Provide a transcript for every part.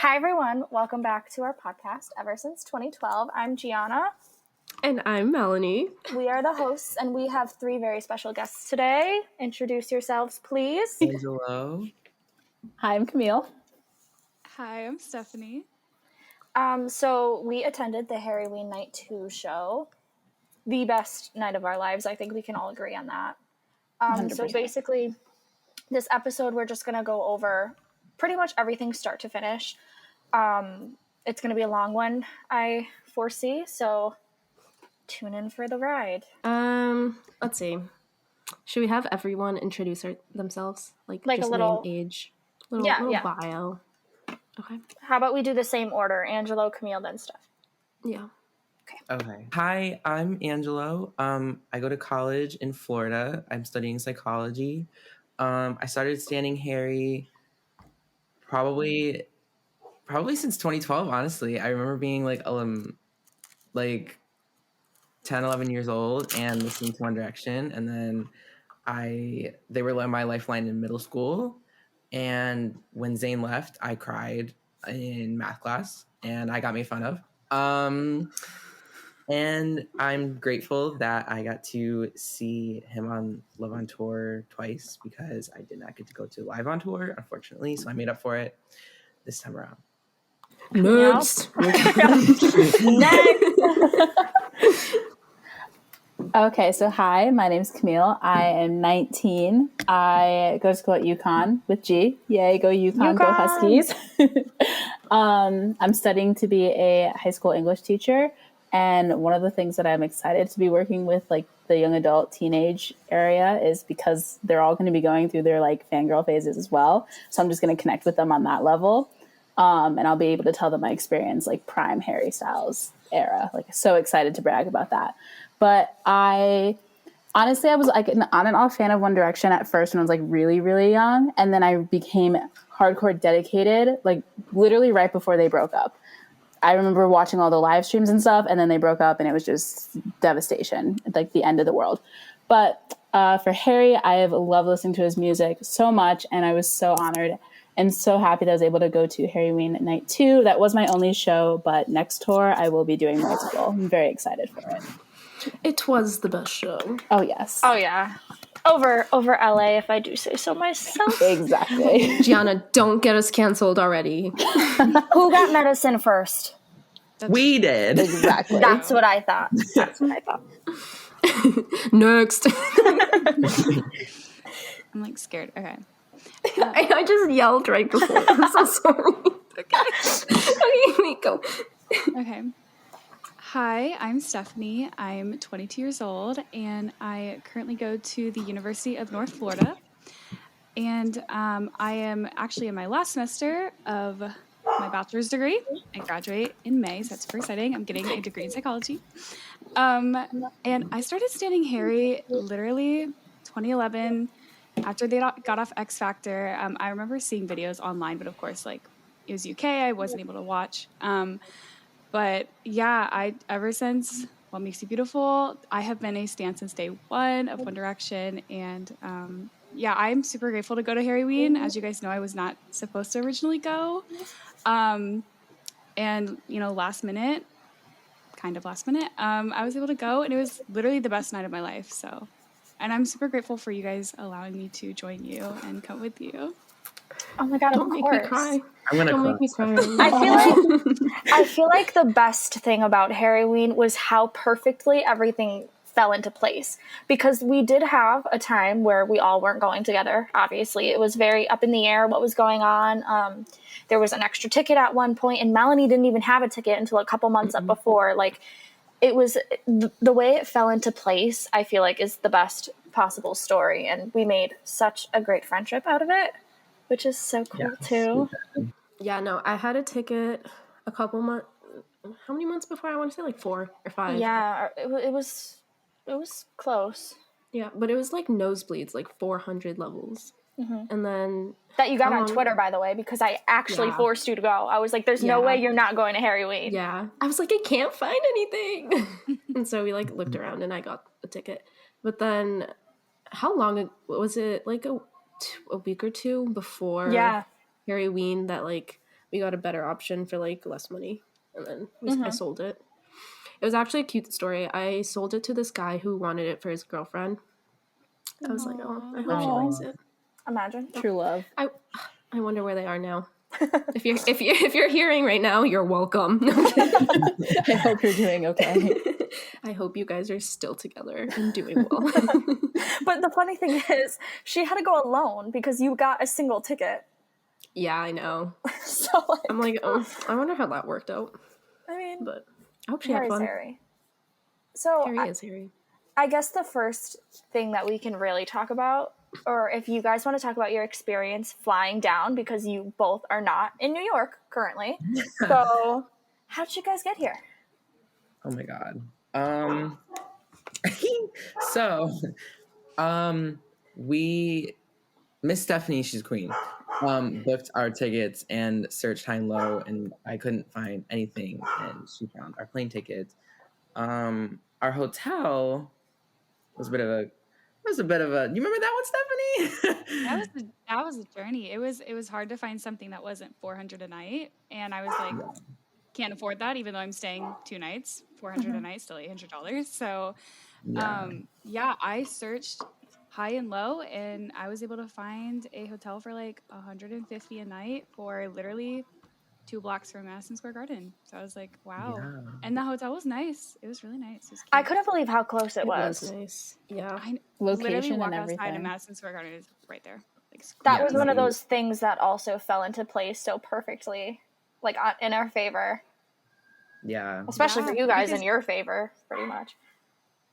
Hi, everyone. Welcome back to our podcast. Ever since 2012, I'm Gianna. And I'm Melanie. We are the hosts, and we have three very special guests today. Introduce yourselves, please. Angelo. Hi, I'm Camille. Hi, I'm Stephanie. So we attended the Harryween Night 2 show. The best night of our lives. I think we can all agree on that. So basically, this episode, we're just going to go over pretty much everything start to finish. It's going to be a long one, I foresee, so tune in for the ride. Let's see. Should we have everyone introduce themselves? Like a just little name, age, little bio. Okay. How about we do the same order? Angelo, Camille, then Steph. Yeah. Okay. Hi, I'm Angelo. I go to college in Florida. I'm studying psychology. I started standing Harry probably since 2012, honestly. I remember being like 10, 11 years old and listening to One Direction, and then they were my lifeline in middle school. And when Zayn left, I cried in math class, and I got made fun of. And I'm grateful that I got to see him on Love on Tour twice, because I did not get to go to Live on Tour, unfortunately. So I made up for it this time around. Next. Okay, so hi, my name's Camille. I am 19. I go to school at UConn with G. Yay, go UConn, go Huskies. I'm studying to be a high school English teacher. And one of the things that I'm excited to be working with, like the young adult teenage area, is because they're all going to be going through their like fangirl phases as well. So I'm just going to connect with them on that level. And I'll be able to tell them my experience, like prime Harry Styles era. Like, so excited to brag about that. But I was like an on and off fan of One Direction at first when I was like really, really young. And then I became hardcore dedicated, like literally right before they broke up. I remember watching all the live streams and stuff, and then they broke up, and it was just devastation, like the end of the world. But for Harry, I have loved listening to his music so much, and I was so honored and so happy that I was able to go to Harryween Night 2. That was my only show, but next tour I will be doing multiple. I'm very excited for it. It was the best show. Oh, yes. Oh, yeah. Over LA, if I do say so myself. Exactly. Gianna, don't get us canceled already. Who got medicine first? We did. Exactly. That's what I thought. Next. I'm like scared. Okay. I just yelled right before. I'm so sorry. Okay, go. Okay. Hi, I'm Stephanie. I'm 22 years old, and I currently go to the University of North Florida. And I am actually in my last semester of my bachelor's degree. I graduate in May, so that's super exciting. I'm getting a degree in psychology. And I started standing Harry literally 2011 after they got off X Factor. I remember seeing videos online, but of course, like it was UK, I wasn't able to watch. But yeah, ever since What Makes You Beautiful, I have been a stan since day one of One Direction. And yeah, I'm super grateful to go to Harryween. As you guys know, I was not supposed to originally go. And, you know, last minute, I was able to go, and it was literally the best night of my life. So, and I'm super grateful for you guys allowing me to join you and come with you. Oh my God, Don't of make course. me cry. I'm gonna Don't cry. make me cry. I feel like the best thing about Harryween was how perfectly everything fell into place, because we did have a time where we all weren't going together. Obviously, it was very up in the air what was going on. There was an extra ticket at one point, and Melanie didn't even have a ticket until a couple months up before. Like, it was the way it fell into place, I feel like, is the best possible story, and we made such a great friendship out of it, which is so cool too. Yeah, no, I had a ticket a couple months. How many months before? I want to say like 4 or 5. Yeah, it was close. Yeah, but it was like nosebleeds, like 400 levels. Mm-hmm. And then that you got on Twitter, by the way, because I actually forced you to go. I was like, there's no way you're not going to Harryween. Yeah. I was like, I can't find anything. And so we like looked around and I got a ticket. But then how long was it? Like a week or two before Harryween that like we got a better option for like less money, and then I sold it. It was actually a cute story. I sold it to this guy who wanted it for his girlfriend. I was like, oh, I hope she likes it. Imagine. True love. I wonder where they are now. if you're hearing right now, you're welcome. I hope you're doing okay. I hope you guys are still together and doing well. But the funny thing is, she had to go alone because you got a single ticket. Yeah, I know. So like, I'm like, oh, I wonder how that worked out. I mean, But I hope she had Harry's fun. Harry. So Harry is Harry. I guess the first thing that we can really talk about, or if you guys want to talk about your experience flying down, because you both are not in New York currently. So how did you guys get here? Oh my God. So, we, Miss Stephanie, she's queen, booked our tickets and searched high and low, and I couldn't find anything, and she found our plane tickets. Our hotel was a bit of a, you remember that one, Stephanie? That was a journey. It was hard to find something that wasn't $400 a night, and I was like, can't afford that, even though I'm staying 2 nights. $400 a night, still $800. So, I searched high and low, and I was able to find a hotel for like $150 a night for literally 2 blocks from Madison Square Garden. So I was like, wow. Yeah. And the hotel was nice. It was really nice. It was cute. I couldn't believe how close it was. was nice. Yeah. Literally Location walk and outside everything. of Madison Square Garden is right there. Like, That was one of those things that also fell into place so perfectly, like in our favor. Yeah. Especially for you guys in your favor, pretty much.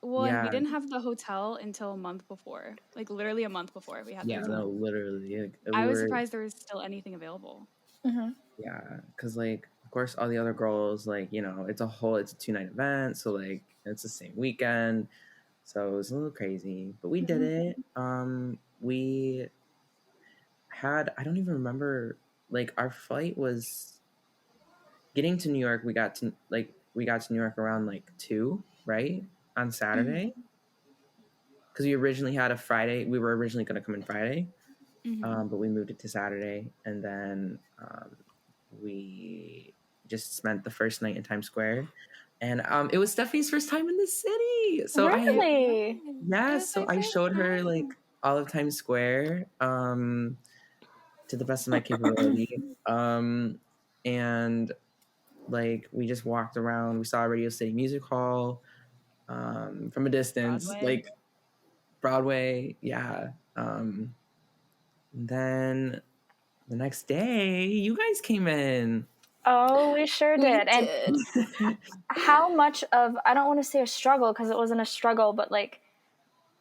Well, and we didn't have the hotel until a month before. Like, literally a month before we had the hotel. No, literally. I was surprised there was still anything available. Mm-hmm. Yeah, because, like, of course, all the other girls, like, you know, it's a 2-night event, so, like, it's the same weekend, so it was a little crazy, but we did it. We had, I don't even remember, like, our flight was getting to New York. We got to New York around, like, 2, right, on Saturday, because we originally had a Friday. We were originally going to come in Friday, but we moved it to Saturday, and then we just spent the first night in Times Square, and it was Stephanie's first time in the city. So really? So I showed her like all of Times Square to the best of my capability, and like we just walked around. We saw Radio City Music Hall from a distance, like Broadway, then the next day, you guys came in. Oh, we sure did. And how much of, I don't want to say a struggle because it wasn't a struggle, but like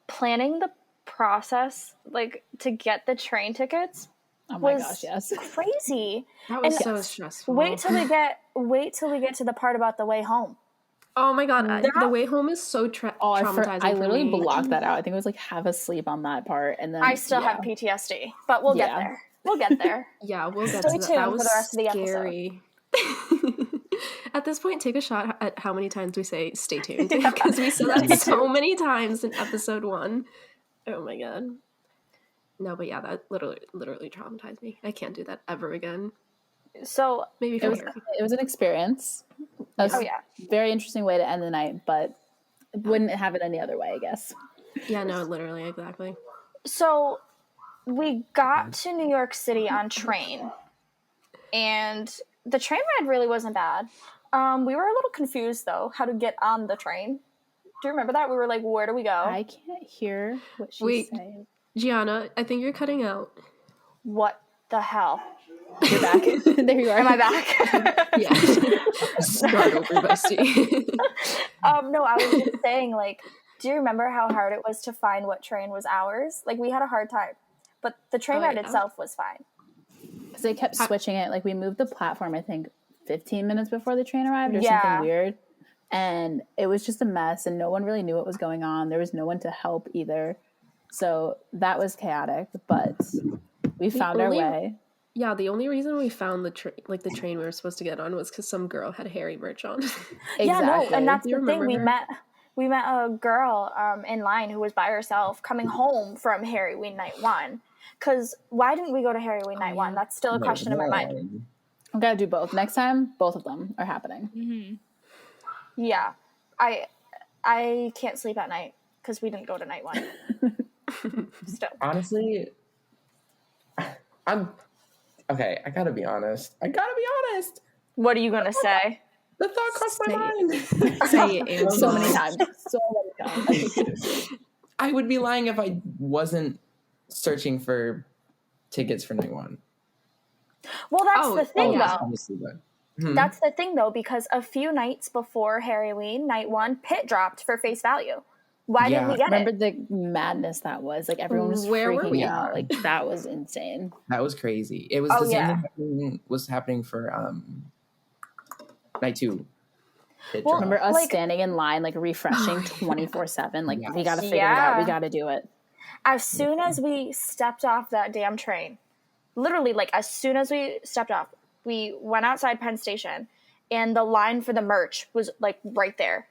planning the process, like to get the train tickets was crazy. That was so stressful. Wait till we get to the part about the way home. Oh my God, the way home is so traumatizing. I literally blocked that out. I think it was like have a sleep on that part, and then I still have PTSD, but we'll get there. We'll get there. Yeah, we'll get Stay to that. tuned That was for the rest of the scary. At this point, take a shot at how many times we say "stay tuned" because we said that so many times in episode 1. Oh my God. No, but yeah, that literally traumatized me. I can't do that ever again. So maybe it was an experience. Very interesting way to end the night, but wouldn't have it any other way, I guess. Yeah, no, literally, exactly. So we got to New York City on train, and the train ride really wasn't bad. We were a little confused, though, how to get on the train. Do you remember that? We were like, where do we go? I can't hear what she's saying. Gianna, I think you're cutting out. What the hell? You're back. There you are. Am I back? Yeah. Start over, bestie. No, I was just saying, like, do you remember how hard it was to find what train was ours? Like, we had a hard time. But the train ride itself was fine. Because they kept switching it. Like, we moved the platform, I think, 15 minutes before the train arrived or something weird. And it was just a mess, and no one really knew what was going on. There was no one to help either. So that was chaotic, but we found our way. Yeah, the only reason we found the train we were supposed to get on was because some girl had Harry merch on. Exactly. Yeah, no, and that's the thing. We met a girl in line who was by herself coming home from Harryween Night 1. Because why didn't we go to Harryween Night 1? That's still a question in my mind. I'm gonna do both. Next time, both of them are happening. Mm-hmm. Yeah. I can't sleep at night because we didn't go to night one. Still. Honestly, I'm okay. I gotta be honest. What are you gonna say? The thought crossed my mind. Say it, Angela. So many times. So many times. I would be lying if I wasn't searching for tickets for night one. Well, that's the thing, though. Obviously, but That's the thing, though, because a few nights before Harryween, night one, Pit dropped for Face Value. Why didn't we get Remember it? the madness that was? Like, everyone was Where were freaking we? out. Like, that was insane. that was crazy. It was the same thing was happening for night two. Well, Remember us like- standing in line, like, refreshing 24/7? Like, we gotta figure it Yeah. out. We gotta do it. As soon as we stepped off that damn train, literally, like, as soon as we stepped off, we went outside Penn Station, and the line for the merch was, like, right there.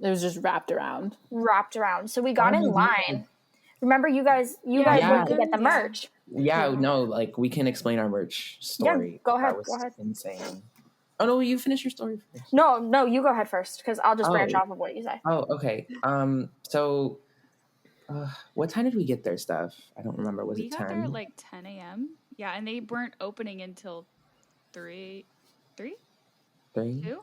It was just wrapped around. So we got in line. Remember, you guys went to get the merch. Yeah, no, like we can explain our merch story. Yeah, go ahead. That was Go ahead. insane. Oh no, you finish your story first. No, you go ahead first because I'll just branch Oh. off of what you say. Oh, okay. So, what time did we get there, Steph? I don't remember. Was We it got 10? there at like 10 a.m. Yeah, and they weren't opening until 3? 3? 2?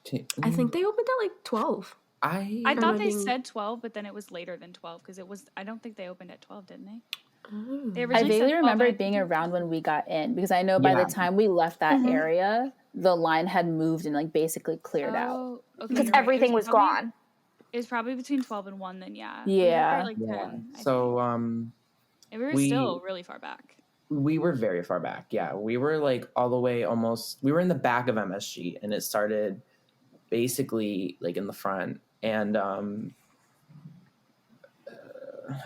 2? I think they opened at like 12. I I'm thought they being- said 12, but then it was later than 12 because it was. I don't think they opened at 12, didn't they? They I originally said vaguely 12, remember and it being around when we got in because I know by Yeah. the time we left that area, the line had moved and like basically cleared out. Oh, okay. Because you're right. everything was gone. It was probably between 12 and 1 then, yeah. Yeah. We got there at like 10. I So, think. And we were still really far back. we were very far back. Yeah, we were like all the way almost. We were in the back of MSG, and it started basically like in the front. And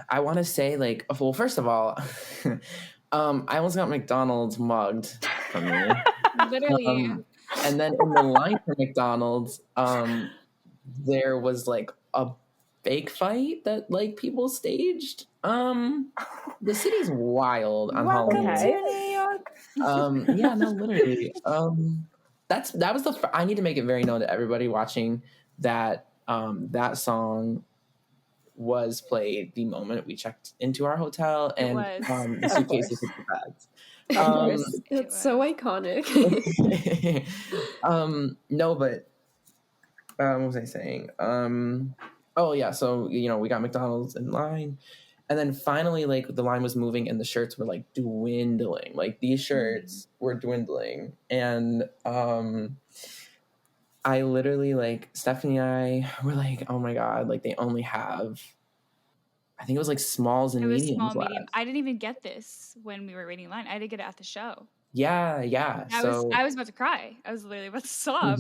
I want to say like, well, first of all, I almost got McDonald's mugged from me. Literally. And then in the line for McDonald's, there was like a fake fight that like people staged. The city's wild on Welcome Halloween. to New York. Yeah, no, literally. That was I need to make it very known to everybody watching that that song was played the moment we checked into our hotel and the suitcases with the bags. It's so iconic. No, but what was I saying? Oh yeah, so we got McDonald's in line, and then finally like the line was moving and the shirts were like dwindling. Like these shirts were dwindling, and I literally like Stephanie and I were like, oh my god, like they only have. I think it was like smalls and mediums small, left. medium. I didn't even get this when we were waiting in line. I had to get it at the show. Yeah. I was about to cry. I was literally about to sob.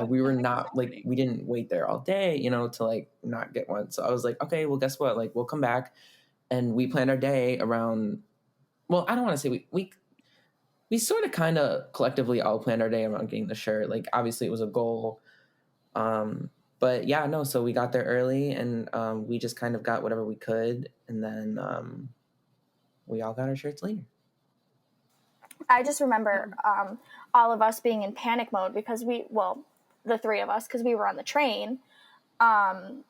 We were not like we didn't wait there all day, to like not get one. So I was like, okay, well, guess what? Like we'll come back, and we planned our day around. Well, I don't want to say we sort of kind of collectively all planned our day around getting the shirt. Like obviously it was a goal, but yeah, no. So we got there early, and we just kind of got whatever we could, and then we all got our shirts later. I just remember all of us being in panic mode because the three of us, because we were on the train, and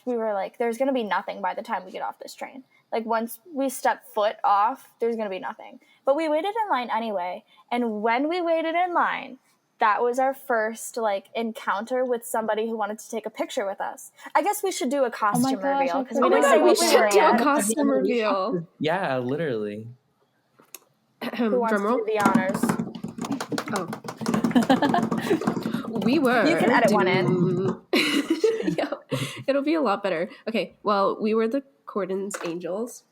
we were like, there's going to be nothing by the time we get off this train. Like once we step foot off, there's going to be nothing. But we waited in line anyway, and when we waited in line, that was our first like encounter with somebody who wanted to take a picture with us. I guess we should do a costume reveal because we didn't say we what we were should do a in. costume reveal. Yeah, literally. Who wants Drum roll. to do the honors? Oh. We were. You can edit one in. Yeah, it'll be a lot better. Okay, well, we were the Corden's Angels.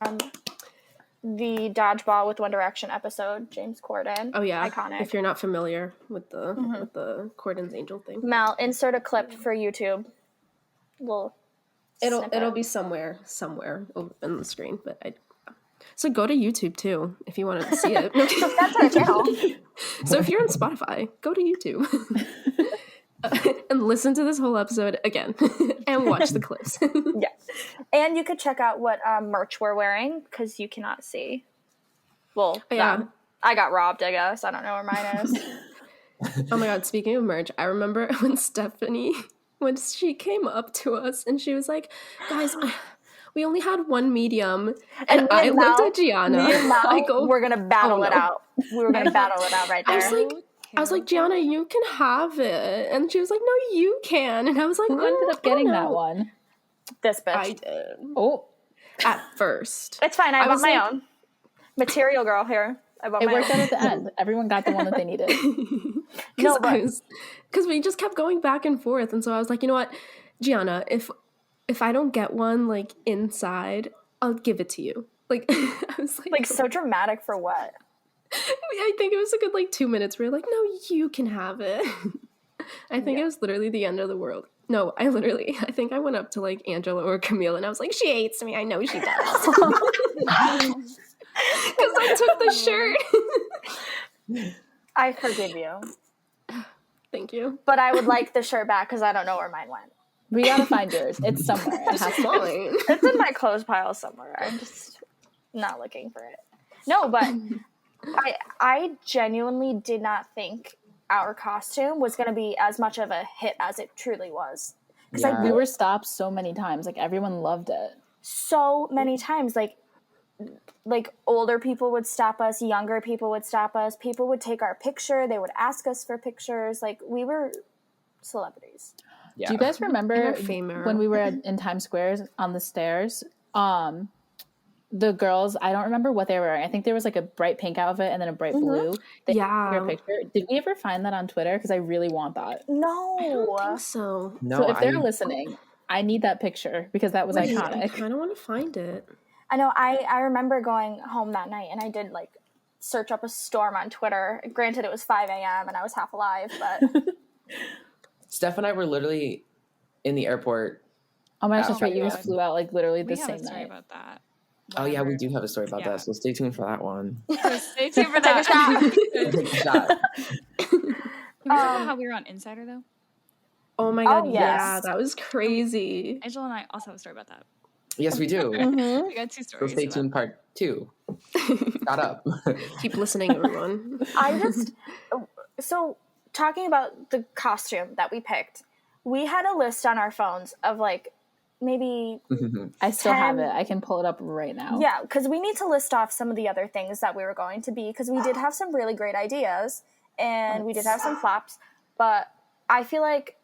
The Dodgeball with One Direction episode, James Corden. Oh yeah, iconic. If you're not familiar with the Corden's Angel thing, Mel, insert a clip for YouTube. it'll be somewhere over in the screen. But so go to YouTube too if you wanted to see it. That's our channel. So if you're on Spotify, go to YouTube and listen to this whole episode again and watch the clips. Yeah. And you could check out what merch we're wearing because you cannot see. Well, yeah. I got robbed, I guess. I don't know where mine is. Oh my god, speaking of merch, I remember when Stephanie, when she came up to us and she was like, guys, we only had one medium. And I looked at Gianna. Me and Mal, I go, we're going to battle it no. out. We were going to battle it out right there. I was like, Gianna, you can have it. And she was like, no, you can. And I was like, Who ended up getting that one? This bitch. I did. Oh. At first. It's fine. I bought my own. Material girl here. I bought it my worked own. out at the end. Everyone got the one that they needed. Because we just kept going back and forth. And so I was like, you know what, Gianna, if I don't get one, like, inside, I'll give it to you. Like, I was like so dramatic for what? I think it was a good, like, 2 minutes where you're like, no, you can have it. I think it was literally the end of the world. No, I think I went up to, like, Angela or Camille, and I was like, she hates me. I know she does. Because I took the shirt. I forgive you. Thank you. But I would like the shirt back because I don't know where mine went. We gotta find yours. It's somewhere. It's in my clothes pile somewhere. I'm just not looking for it. No, but I genuinely did not think our costume was going to be as much of a hit as it truly was. Because we were stopped so many times. Like, everyone loved it. So many times. Like older people would stop us, younger people would stop us, people would take our picture, they would ask us for pictures. Like, we were celebrities. Yeah. Do you guys remember when we were in Times Square on the stairs? The girls, I don't remember what they were wearing. I think there was like a bright pink outfit and then a bright blue. They took their picture. Did we ever find that on Twitter? Because I really want that. No. I don't think so. No, so if they're listening, I need that picture because that was iconic. I kind of want to find it. I know. I remember going home that night and I did like search up a storm on Twitter. Granted, it was 5 a.m. and I was half alive, but Steph and I were literally in the airport. Oh my gosh, that's right. You guys flew out like literally the same night. We have a story about that. Whatever. Oh yeah, we do have a story about that. So stay tuned for that one. So stay tuned for that. Take a shot. Can we talk about how we were on Insider though? Oh my god, yeah, that was crazy. Angela and I also have a story about that. Yes, we do. We got 2 stories. So stay tuned, part 2. Shut up. Keep listening, everyone. So talking about the costume that we picked, we had a list on our phones of like maybe I still have it. I can pull it up right now. Yeah, because we need to list off some of the other things that we were going to be, because we did have some really great ideas and we did have some flops, but I feel like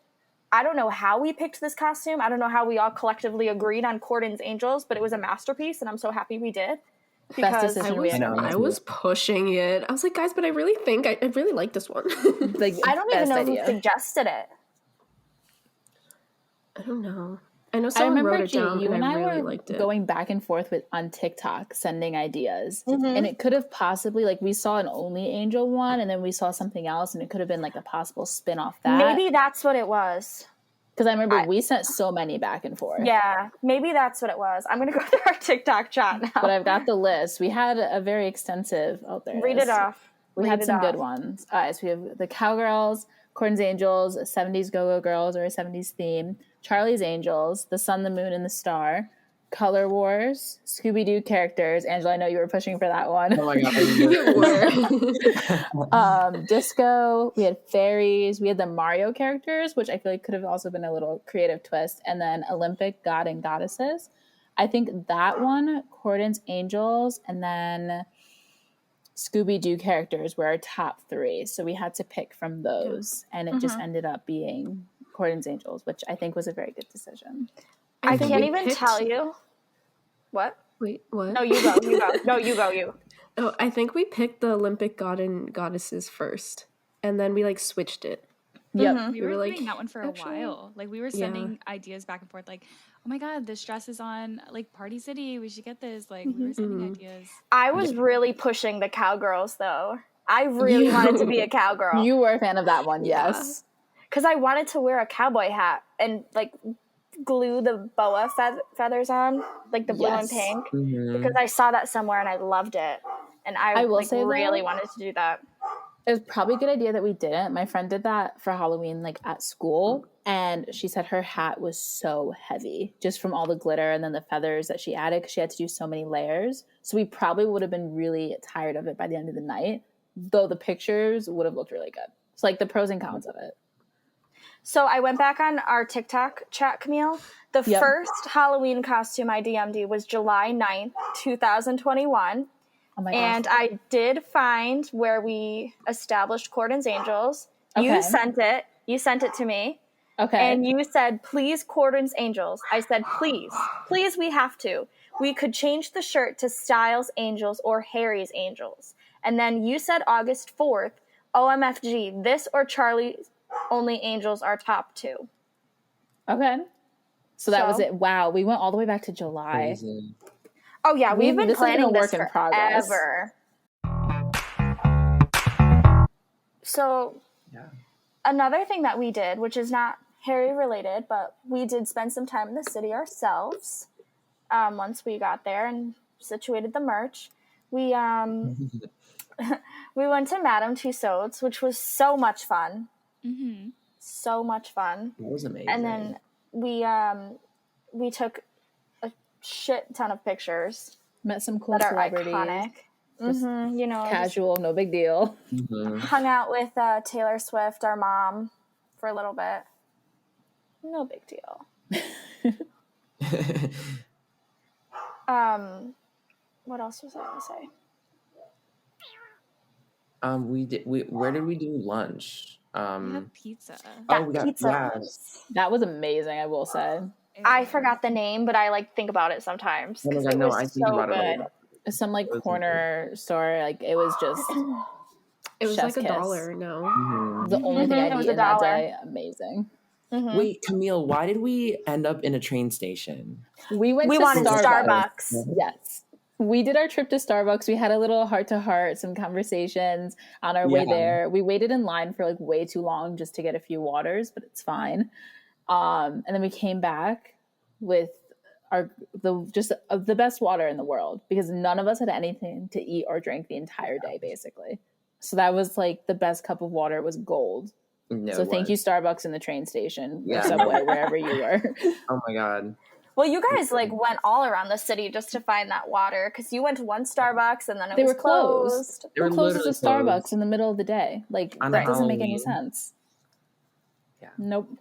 I don't know how we picked this costume. I don't know how we all collectively agreed on Corden's Angels, but it was a masterpiece, and I'm so happy we did. Because I was pushing it. I was like, guys, but I really think I really like this one. Like, I don't even know who suggested it. I don't know. I know someone wrote it down, you and I really were liked it. going back and forth on TikTok, sending ideas, and it could have possibly, like, we saw an Only Angel one, and then we saw something else, and it could have been like a possible spin off that. Maybe that's what it was. Because I remember we sent so many back and forth. Yeah, maybe that's what it was. I'm gonna go through our TikTok chat now. But I've got the list. We had a very extensive. Oh, there. Read it off. We had some good ones. So we have the Cowgirls, Corden's Angels, 70s Go-Go Girls or a 70s theme, Charlie's Angels, The Sun, the Moon, and the Star, Color Wars, Scooby-Doo characters. Angela, I know you were pushing for that one. Oh my god, you were. Disco. We had fairies. We had the Mario characters, which I feel like could have also been a little creative twist. And then Olympic God and Goddesses. I think that one, Corden's Angels, and then Scooby-Doo characters were our top 3. So we had to pick from those, and it just ended up being Corden's Angels, which I think was a very good decision. I can't even tell you. What? Wait, what? No, you go. No, you go. Oh, I think we picked the Olympic God and Goddesses first, and then we like switched it. Yep. We were like doing that one for a while. Like, we were sending ideas back and forth. Like, oh my god, this dress is on like Party City. We should get this. Like, we were sending ideas. I was really pushing the Cowgirls though. I really wanted to be a cowgirl. You were a fan of that one, yes. Because I wanted to wear a cowboy hat and like glue the boa feathers on, like the blue and pink, because I saw that somewhere and I loved it, and I will say really wanted to do that. It was probably a good idea that we didn't. My friend did that for Halloween, like at school, and she said her hat was so heavy just from all the glitter and then the feathers that she added because she had to do so many layers. So we probably would have been really tired of it by the end of the night. though the pictures would have looked really good. It's like the pros and cons of it. So I went back on our TikTok chat, Camille. The first Halloween costume I DM'd was July 9th, 2021. Oh my and gosh. I did find where we established Corden's Angels. Okay. You sent it. You sent it to me. Okay. And you said, please, Corden's Angels. I said, please. Please, we have to. We could change the shirt to Styles Angels or Harry's Angels. And then you said August 4th, OMFG, this or Charlie's Only Angels are top 2. Okay. So that was it. Wow. We went all the way back to July. Crazy. Oh, yeah. We've been planning this in progress. forever. So, Yeah. another thing that we did, which is not Harry related, but we did spend some time in the city ourselves once we got there and situated the merch. We we went to Madame Tussauds, which was so much fun. Mm-hmm. So much fun. That was amazing. And then we took a shit ton of pictures. Met some cool that are celebrities. Iconic. Mm-hmm, you know, Casual, no big deal. Mm-hmm. Hung out with Taylor Swift, our mom, for a little bit. No big deal. What else was I gonna say? Where did we do lunch? We had pizza. We got pizza. yes. That was amazing, I will say. I forgot the name, but I think about it sometimes. Oh my 'cause God, it no, was I think so about it a good. lot. Some corner store, it was just It was chef's like kiss. $1, no? Mm-hmm. The only thing I'd It was eaten that $1. day. Amazing. Mm-hmm. Wait, Camille, why did we end up in a train station? We We to wanted Starbucks. Starbucks. Yes. We did our trip to Starbucks. We had a little heart-to-heart, some conversations on our way there. We waited in line for way too long just to get a few waters, but it's fine. And then we came back with the best water in the world because none of us had anything to eat or drink the entire day, basically. So that was the best cup of water. It was gold. No, so thank you, Starbucks in the train station or Yeah. Subway, wherever you were. Oh my God. Well, you guys went all around the city just to find that water because you went to one Starbucks and then They was were closed. They were closed as a literally Starbucks closed. in the middle of the day. On That doesn't make any Halloween. sense. Yeah. Nope.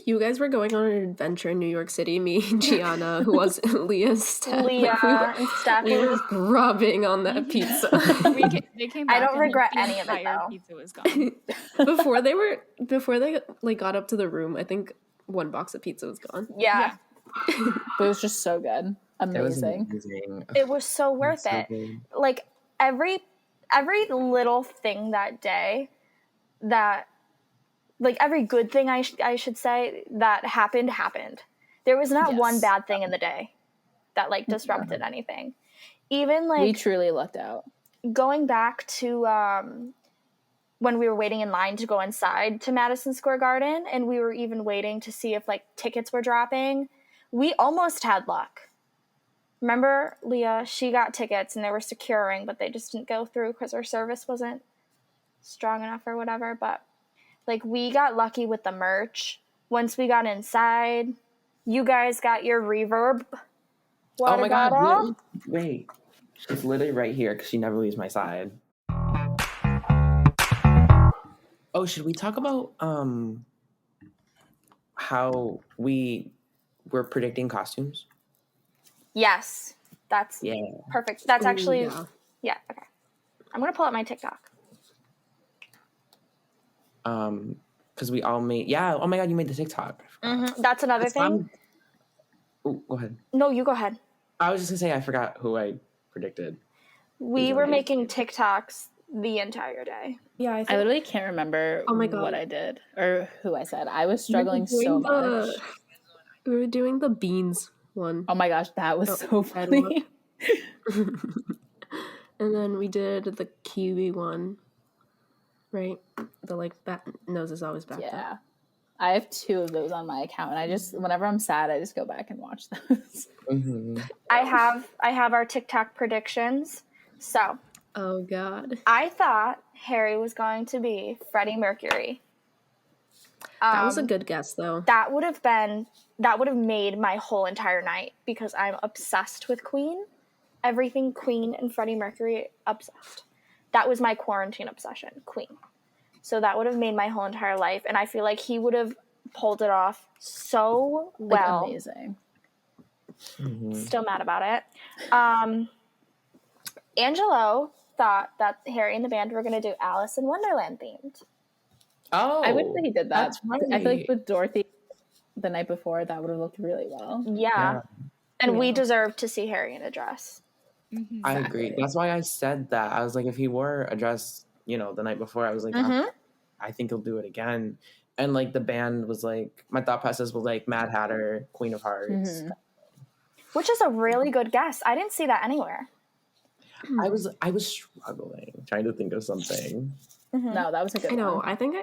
You guys were going on an adventure in New York City. Me and Gianna, who was Leah's step. Leah and Steph. We were grubbing on that pizza. They came back I don't and, regret the any of it, entire though. pizza was gone. before they got up to the room, I think one box of pizza was gone. Yeah. But it was just so good. It was Amazing. amazing. It was so worth so it. good. Every little thing that day that every good thing I should say that happened. There was not one bad thing in the day that disrupted anything. Even we truly lucked out. Going back to when we were waiting in line to go inside to Madison Square Garden, and we were even waiting to see if tickets were dropping. We almost had luck. Remember, Leah? She got tickets and they were securing, but they just didn't go through because our service wasn't strong enough or whatever. But we got lucky with the merch. Once we got inside, you guys got your Reverb water bottle. God! Wait, she's literally right here because she never leaves my side. Oh, should we talk about how we were predicting costumes? Yes, that's perfect. That's actually yeah. Okay. I'm gonna pull up my TikTok. Because we all made oh my God, you made the TikTok. Mm-hmm. That's another thing. Oh, go ahead. No, you go ahead. I was just gonna say I forgot who I predicted. We were making TikToks the entire day. Yeah, I literally can't remember what I did or who I said. I was struggling so much. We were doing the beans one. Oh my gosh, that was so funny. And then we did the kiwi one. Right? The bat nose is always back Yeah. up. I have 2 of those on my account, and I just whenever I'm sad, I just go back and watch those. Mm-hmm. I have our TikTok predictions. So, oh God, I thought Harry was going to be Freddie Mercury. That was a good guess, though. That would have made my whole entire night because I'm obsessed with Queen. Everything Queen and Freddie Mercury, obsessed. that was my quarantine obsession, Queen. So that would have made my whole entire life, and I feel like he would have pulled it off so well. Like, amazing. Still mad about it. Angelo thought that Harry and the band were going to do Alice in Wonderland themed. Oh, I wish that he did that. that's right. I feel like with Dorothy the night before, that would have looked really well. Yeah. And we deserve to see Harry in a dress. Mm-hmm. I agree. That's why I said that. I was like, if he wore a dress, you know, the night before, I was like, I think he'll do it again. And like the band was like, my thought process was like Mad Hatter, Queen of Hearts. Which is a really good guess. I didn't see that anywhere. I was struggling trying to think of something. No, that was a good one. I know. I think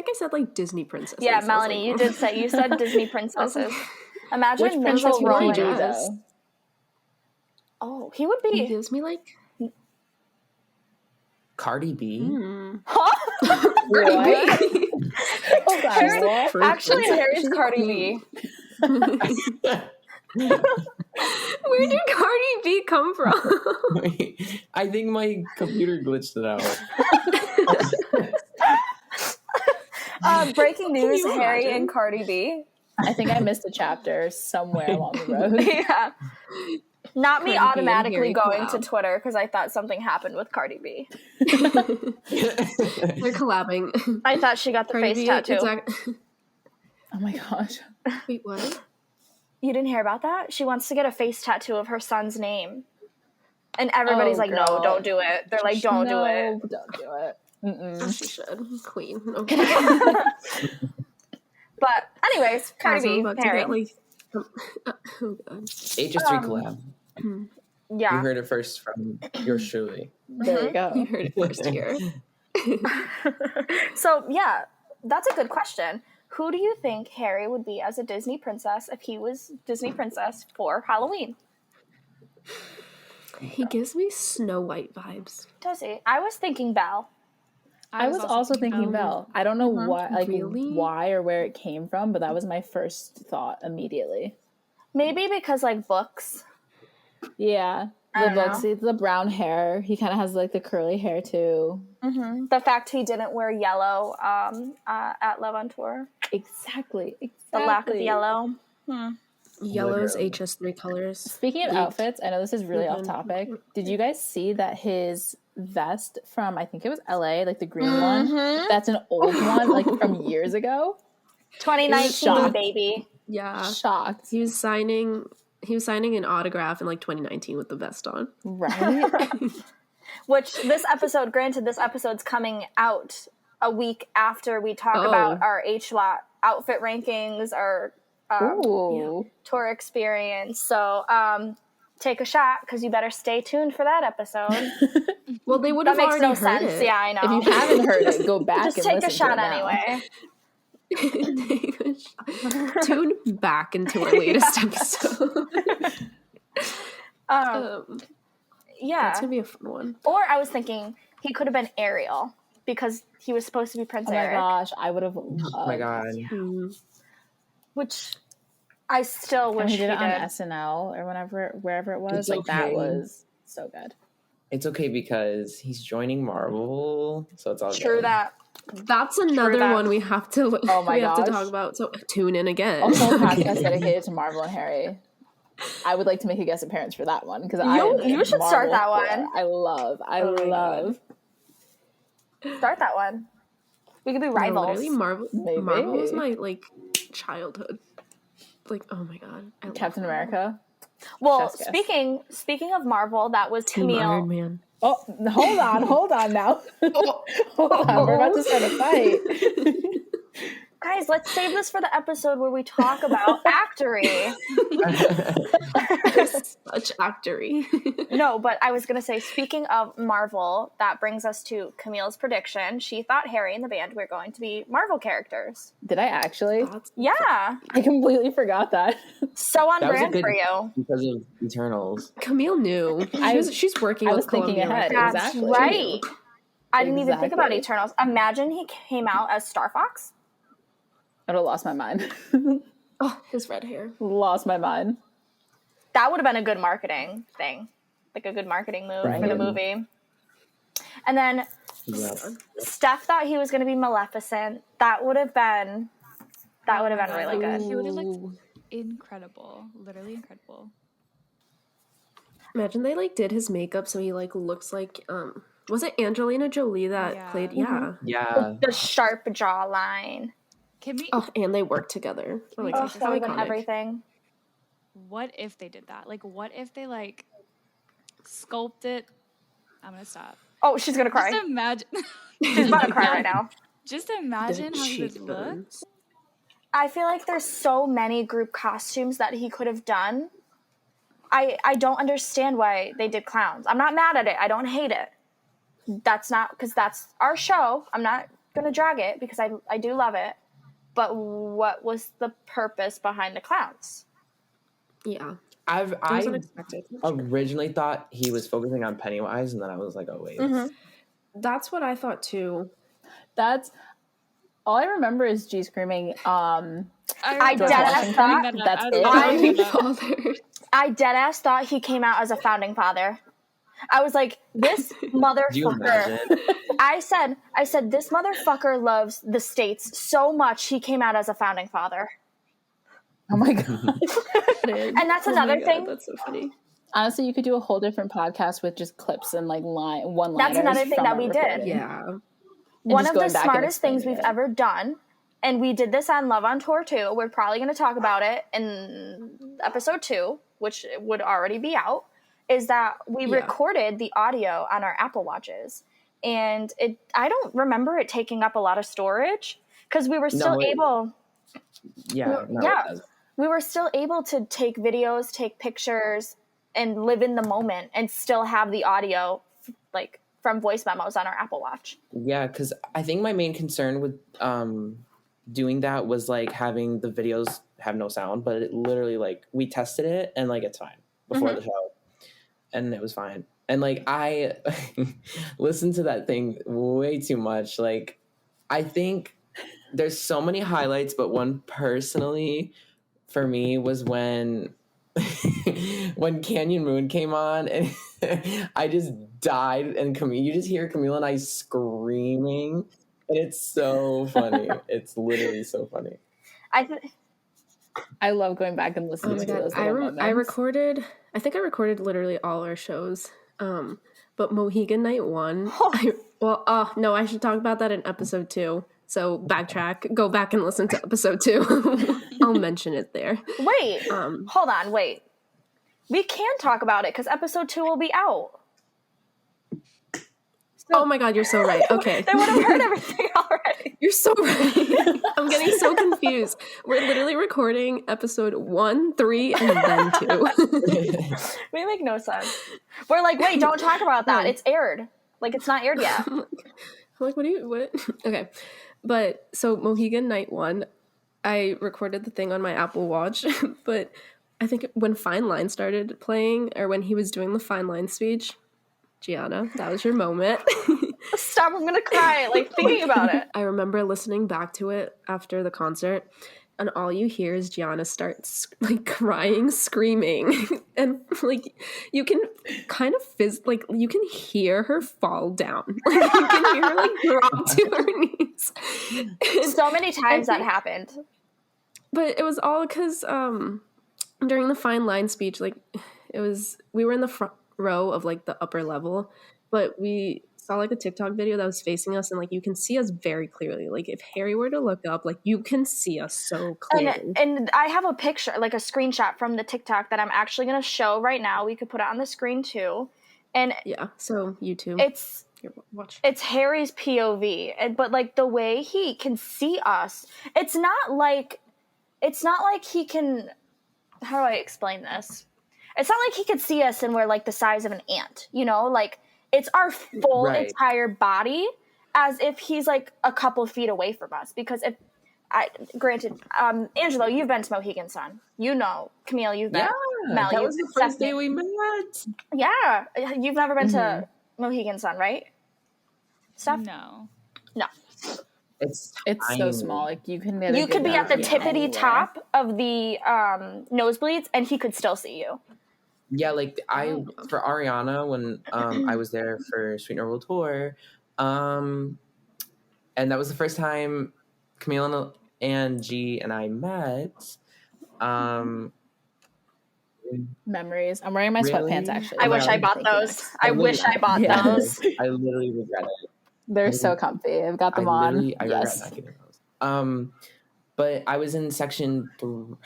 I said like Disney princesses. Yeah, So Melanie, you said Disney princesses. Imagine Which Mitchell princess would he do, Rowan. though? Oh, he would He be. gives me like Cardi B. Cardi B. Hold on, what? Actually, Harry's Cardi B. Where did Cardi B come from? I think my computer glitched it out. Breaking news, you Harry imagine? and Cardi B. I think I missed a chapter somewhere along the road. Yeah. Not me Cardi B and automatically Harry going to collab. Twitter because I thought something happened with Cardi B. They're collabing. I thought she got the Cardi face B, tattoo. Oh my gosh. Wait, what? You didn't hear about that? She wants to get a face tattoo of her son's name. And everybody's Oh, like, girl. no, don't do it. They're like, don't do it. Don't do it. Mm-mm. She should. Queen. Okay. But anyways, Cardi B, about to Harry. get, like, oh god. HS3 collab. You Yeah. heard it first from yours truly. There you go. You heard it first here. So, yeah, that's a good question. Who do you think Harry would be as a Disney princess if he was Disney princess for Halloween? He gives me Snow White vibes. Does he? I was thinking Belle. I was also thinking Belle. I don't know what, like, Really? why or where it came from, but that was my first thought immediately. Maybe because, like, books. Yeah, I the don't looks, the brown hair. He kind of has like the curly hair too. The fact he didn't wear yellow at Love on Tour. Exactly. The lack of yellow. Yellow's Literally. HS3 colors. Speaking of outfits, I know this is really off topic. Did you guys see that his vest from, I think it was LA, like the green one? That's an old one, like from years ago. 2019, Shocked. baby. Yeah. Shocked. He was signing an autograph in like 2019 with the vest on. Right? Which this episode's coming out a week after we talk about our H-Lot outfit rankings, our Ooh. tour experience. So take a shot because you better stay tuned for that episode. Well, they would That have makes already no heard sense. it. Yeah, I know. If you haven't heard it, go back Just and take listen a shot to it now. anyway. Take a shot. Tune back into our latest episode. Yeah. That's gonna be a fun one. Or I was thinking he could have been Ariel because he was supposed to be Prince Oh my Eric. gosh, I would have loved. Oh my god. Which I still When wish he he did did. it on SNL or wherever it was, It's like that okay. was so good. It's okay because he's joining Marvel, so it's all True good. that. That's another that. one we have to Oh my we have to gosh. talk about. So tune in again. A whole podcast dedicated to Marvel and Harry. I would like to make a guest appearance for that one because You should start that one. I love. Start that one. We could be No, rivals. literally, Marvel. Maybe. Marvel was my like childhood. Like, oh my god, I love Captain Marvel. America. Well, Chef's kiss. speaking of Marvel, that was Team Iron Camille. Man. Oh, hold on now. Hold on, we're about to start a fight. Guys, let's save this for the episode where we talk about actory. Such actory. No, but I was going to say, speaking of Marvel, that brings us to Camille's prediction. She thought Harry and the band were going to be Marvel characters. Did I actually? Yeah. I completely forgot that. So on That was a brand good for you. because of Eternals. Camille knew. She's working. I with was thinking Columbia ahead. right now. That's Exactly. right. I didn't even think about Exactly. Eternals. Imagine he came out as Star Fox. I would have lost my mind. Oh, his red hair. Lost my mind. That would have been a good marketing thing. Like a good marketing move for the movie. And then Yeah. Steph thought he was going to be Maleficent. That would have been really good. He would have looked incredible, literally incredible. Imagine they like did his makeup so he like looks like was it Angelina Jolie that played? Yeah. Yeah. The sharp jawline. Can we? Oh, and they worked together. Oh my gosh, That would have been iconic. everything. What if they did that? Like, what if they like sculpt it? I'm gonna stop. Oh, she's gonna cry. Just imagine. She's about to cry right now. Just imagine The how he would cheekbones. look. I feel like there's so many group costumes that he could have done. I don't understand why they did clowns. I'm not mad at it. I don't hate it. That's not because that's our show. I'm not gonna drag it because I do love it. But what was the purpose behind the clowns? Yeah. I unexpected. originally thought he was focusing on Pennywise, and then I was like, oh wait. That's what I thought too. That's all I remember is G screaming. I dead ass thought that's it. Father. I dead ass thought he came out as a founding father. I was like, this Do you motherfucker. imagine? I said this motherfucker loves the States so much he came out as a founding father. Oh my god! And that's another thing. That's so funny. Honestly, you could do a whole different podcast with just clips and like one-liners. That's another thing that we did. recording. Yeah. One just of the going back and smartest things explaining we've it. ever done, and we did this on Love on Tour too. We're probably going to talk about it in episode 2, which would already be out, is that we recorded the audio on our Apple Watches. And I don't remember it taking up a lot of storage because we were still able. Yeah. No, Yeah. it does. We were still able to take videos, take pictures, and live in the moment and still have the audio like from voice memos on our Apple Watch. Yeah, because I think my main concern with doing that was like having the videos have no sound, but it literally like we tested it and like it's fine before the show, and it was fine. And like I listened to that thing way too much. Like I think there's so many highlights, but one personally for me was when Canyon Moon came on, and I just died. And you just hear Camille and I screaming, and it's so funny. It's literally so funny. I love going back and listening to those little moments. I think I recorded literally all our shows. But Mohegan Night 1. No, I should talk about that in episode 2. So backtrack, go back and listen to episode 2. I'll mention it there. Wait, hold on, wait. We can talk about it because episode 2 will be out. Oh my god, you're so right. Okay. They would have heard everything already. You're so right. I'm getting so confused. We're literally recording episode 1, 3, and then 2. We make no sense. We're like, wait, don't talk about that. It's aired. Like, it's not aired yet. I'm like, what? Okay. But, so Mohegan Night 1, I recorded the thing on my Apple Watch, but I think when Fine Line started playing, or when he was doing the Fine Line speech, Gianna, that was your moment. Stop, I'm gonna cry, like, thinking about it. I remember listening back to it after the concert, and all you hear is Gianna starts like crying, screaming, and like you can kind of you can hear her fall down. Like you can hear her like drop to her knees. So many times that happened. But it was all because during the Fine Line speech, like we were in the front row of like the upper level, but we saw like a TikTok video that was facing us, and like you can see us very clearly. Like if Harry were to look up, like you can see us so clearly. And I have a picture, like a screenshot from the TikTok that I'm actually going to show right now. We could put it on the screen too. And yeah, so YouTube. It's Harry's POV, but like the way he can see us, it's not like he can. How do I explain this? It's not like he could see us and we're like the size of an ant, you know, like. It's our full entire body, as if he's like a couple feet away from us. Because granted, Angelo, you've been to Mohegan Sun. You know, Camille, you've been. Yeah, Mel, that was the first day we met. Yeah, you've never been to Mohegan Sun, right? Steph? No. It's so small. Like you can. You could be at the tippity top of the nosebleeds, and he could still see you. Yeah, like for Ariana when I was there for Sweetener World Tour, and that was the first time Camille and G and I met. Memories. I'm wearing my Really? sweatpants actually. I wish I bought Thank you, those. Max. I wish I bought those. I literally regret it. They're so comfy. I've got them on. I regret not getting those. But I was in section. Oh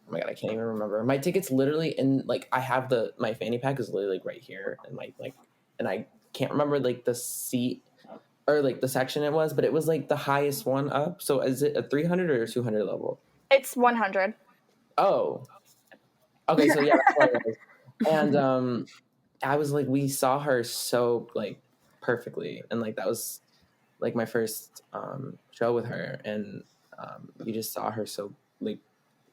my god, I can't even remember. My ticket's literally in like I have my fanny pack is literally like right here, and and I can't remember like the seat or like the section it was, but it was like the highest one up. So is it a 300 or a 200 level? It's 100. Oh, okay. So yeah, that's what it was. And I was like, we saw her so like perfectly, and like that was like my first show with her, and you just saw her so like,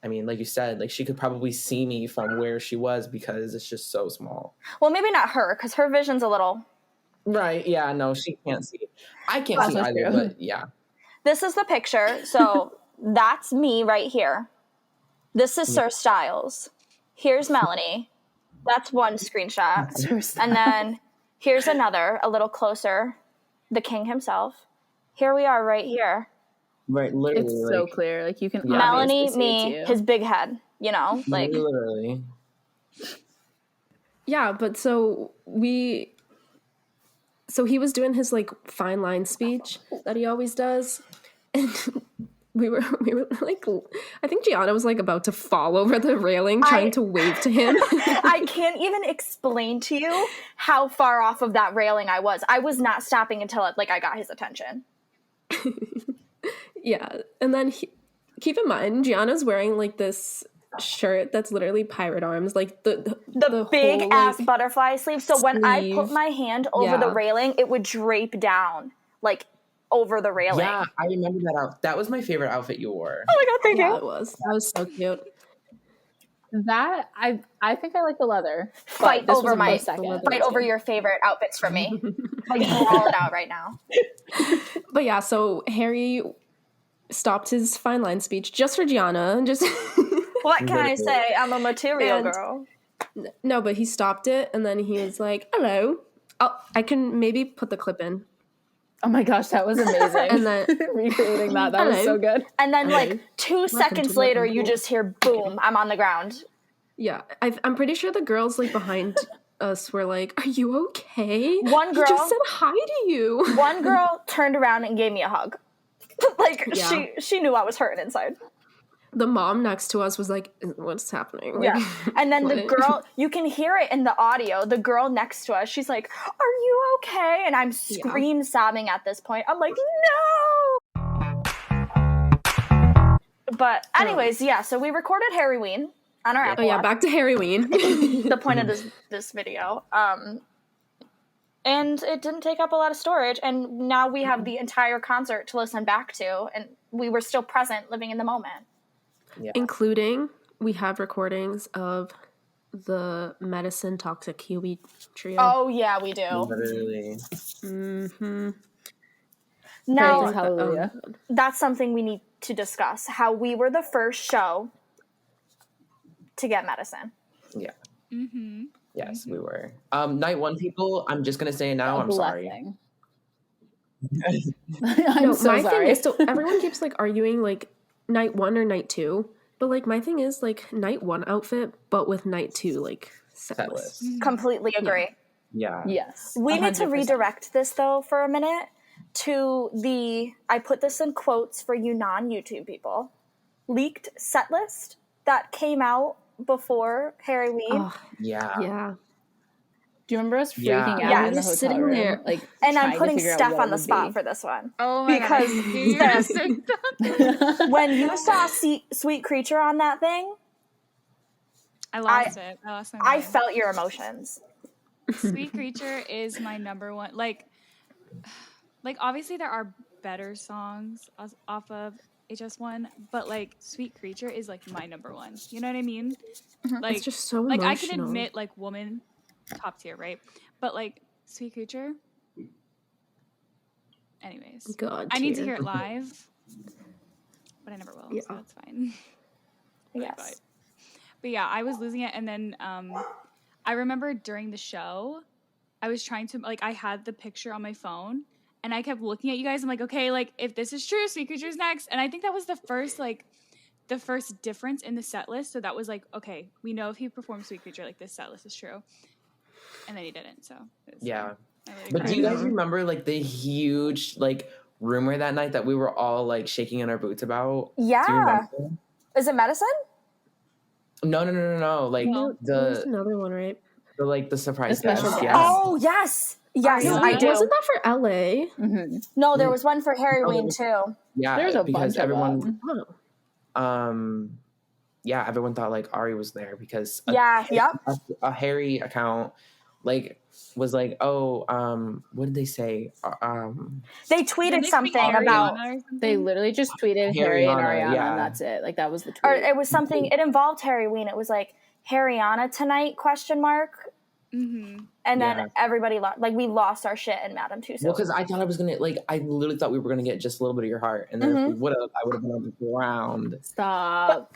I mean, like you said, like she could probably see me from where she was because it's just so small. Well, maybe not her because her vision's a little. Right? Yeah. No, she can't see. I can't see either. But yeah. This is the picture. So that's me right here. This is Sir Styles. Here's Melanie. That's one screenshot. And then here's another, a little closer. The king himself. Here we are right here. Right, literally. It's so clear. Like you can Melanie, see me, his big head, you know? Like literally. Yeah, but so he was doing his like fine line speech that he always does. And we were like, I think Gianna was like about to fall over the railing trying to wave to him. I can't even explain to you how far off of that railing I was. I was not stopping until like I got his attention. Yeah, and then keep in mind, Gianna's wearing like this shirt that's literally pirate arms, like the big whole, ass like, butterfly sleeve. So when I put sleeve. my hand over the railing, it would drape down like over the railing. Yeah, I remember that outfit. That was my favorite outfit you wore. Oh my god, thank you. It was. That was so cute. That I think I like the leather. Fight over over your favorite outfits for me. Like brawl it out right now. But yeah, so Harry stopped his fine line speech just for Gianna. Just what can I say? I'm a material girl. No, but he stopped it, and then he was like, "Hello, I can maybe put the clip in." Oh my gosh, that was amazing! And then recreating that was so good. And then like 2 seconds later, you just hear boom! I'm on the ground. Yeah, I'm pretty sure the girls like behind us were like, "Are you okay?" One girl he just said hi to you. One girl turned around and gave me a hug. Like she knew I was hurting inside. The mom next to us was like, "What's happening?" Like, yeah, and then the girl, you can hear it in the audio. The girl next to us, she's like, "Are you okay?" And I'm sobbing at this point. I'm like, "No!" But anyways, so we recorded Harryween on our Apple. Oh yeah, back to Harryween. The point of this video. And it didn't take up a lot of storage, and now we have the entire concert to listen back to, and we were still present, living in the moment. Yeah. Including, we have recordings of the Medicine Toxic Huey trio. Oh, yeah, we do. Literally. Mm-hmm. Now, hallelujah. That's something we need to discuss, how we were the first show to get Medicine. Yeah. Mm-hmm. Yes, we were. Night one people, I'm just going to say now, I'm sorry. I'm so my sorry. thing is, so everyone keeps like arguing like night one or night two, but like my thing is like night one outfit, but with night two like set list. Completely agree. Yeah. Yes. We need to redirect this though for a minute to I put this in quotes for you non-YouTube people, leaked set list that came out before Harryween. Oh, yeah. Yeah. Do you remember us freaking out in the hotel sitting room? there, like, and I'm putting Steph on the spot for this one. Oh my god! Because when you saw Sweet Creature on that thing, I lost it. I lost my mind. I felt your emotions. Sweet Creature is my number one. Like obviously there are better songs off of HS1, but like Sweet Creature is like my number one. You know what I mean? Like it's just so emotional. emotional. I can admit like Woman top tier, right? But like Sweet Creature. Anyways, God I need to tier. hear it live, but I never will. Yeah. So that's fine. Yes. But yeah, I was losing it. And then I remember during the show, I was trying to, like, I had the picture on my phone and I kept looking at you guys. I'm like, okay, like, if this is true, Sweet Creature's next. And I think that was the first difference in the set list. So that was like, okay, we know if he performs Sweet Creature, like, this set list is true. And then he didn't. So it was Yeah. fine. But do you guys remember, like, the huge, like, rumor that night that we were all, like, shaking in our boots about? Yeah. Do you remember? Is it medicine? No. Like, There's another one, right? the surprise The special guest. guest. Yeah. Oh, yes. Yes, Yeah. I do. Wasn't that for LA? Mm-hmm. No, there was one for Harryween, too. Yeah, There's a because bunch of everyone, them. everyone thought, like, Ari was there because a Harry account, like, was like, oh, what did they say? They tweeted something about... They literally just tweeted Harry and Ariana, and that's it. Like, that was the tweet. Or it was something... It involved Harryween. It was like, Harryana tonight, ? Mm-hmm. And then everybody lost... Like, we lost our shit in Madame Tussauds. Well, because I thought I was going to... Like, I literally thought we were going to get just a little bit of your heart. And then if we would have, I would have been on the ground. Stop.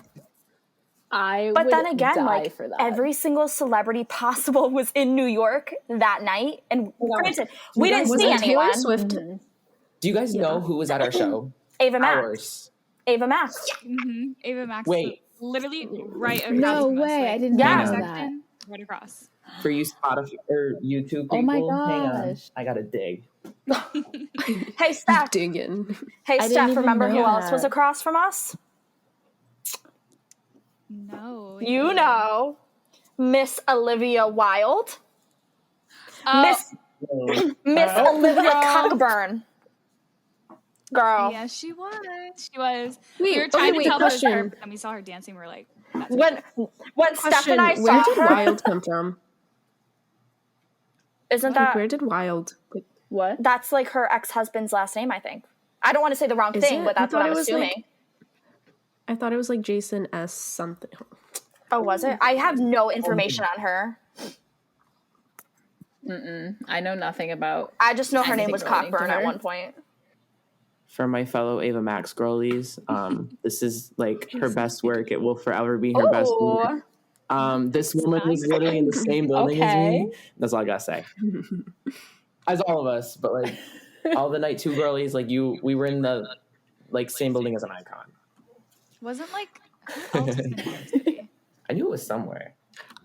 But then again, like, every single celebrity possible was in New York that night. And granted, we didn't see anyone. Taylor Swift? Do you guys know who was at our show? Ava Max. Ours. Ava Max. Mm-hmm. Ava Max. Wait. Literally right across. No from us, way. like, I didn't Yeah. know that. section, right across. For you Spotify or YouTube people, Oh my hang on. gosh. I gotta dig. Hey, Steph. Digging. Hey, I didn't Steph, even remember who know else was that. across from us? No. You know. Miss Olivia Wilde. Miss Olivia Cockburn. Girl. Yeah, she was. She was. Wait, we were trying to tell question. her, and we saw her dancing. We were like, that's When Steph and I Where saw did her, Wild come from? isn't Like, that... where did Wild? What? That's like her ex-husband's last name, I think. I don't want to say the wrong Is thing, it? but that's I what thought I'm it was, assuming. like- I thought it was like Jason S. something. Oh, was it? I have no information on her. I know nothing about. I just know her name Anything was relating to Cockburn at her. one point. For my fellow Ava Max girlies, this is like her best work. It will forever be her best work. This woman was literally in the same building as me. That's all I gotta say. As all of us, but like all the night two girlies, like we were in the like same building as an icon. wasn't like who else was in New York City? I knew it was somewhere.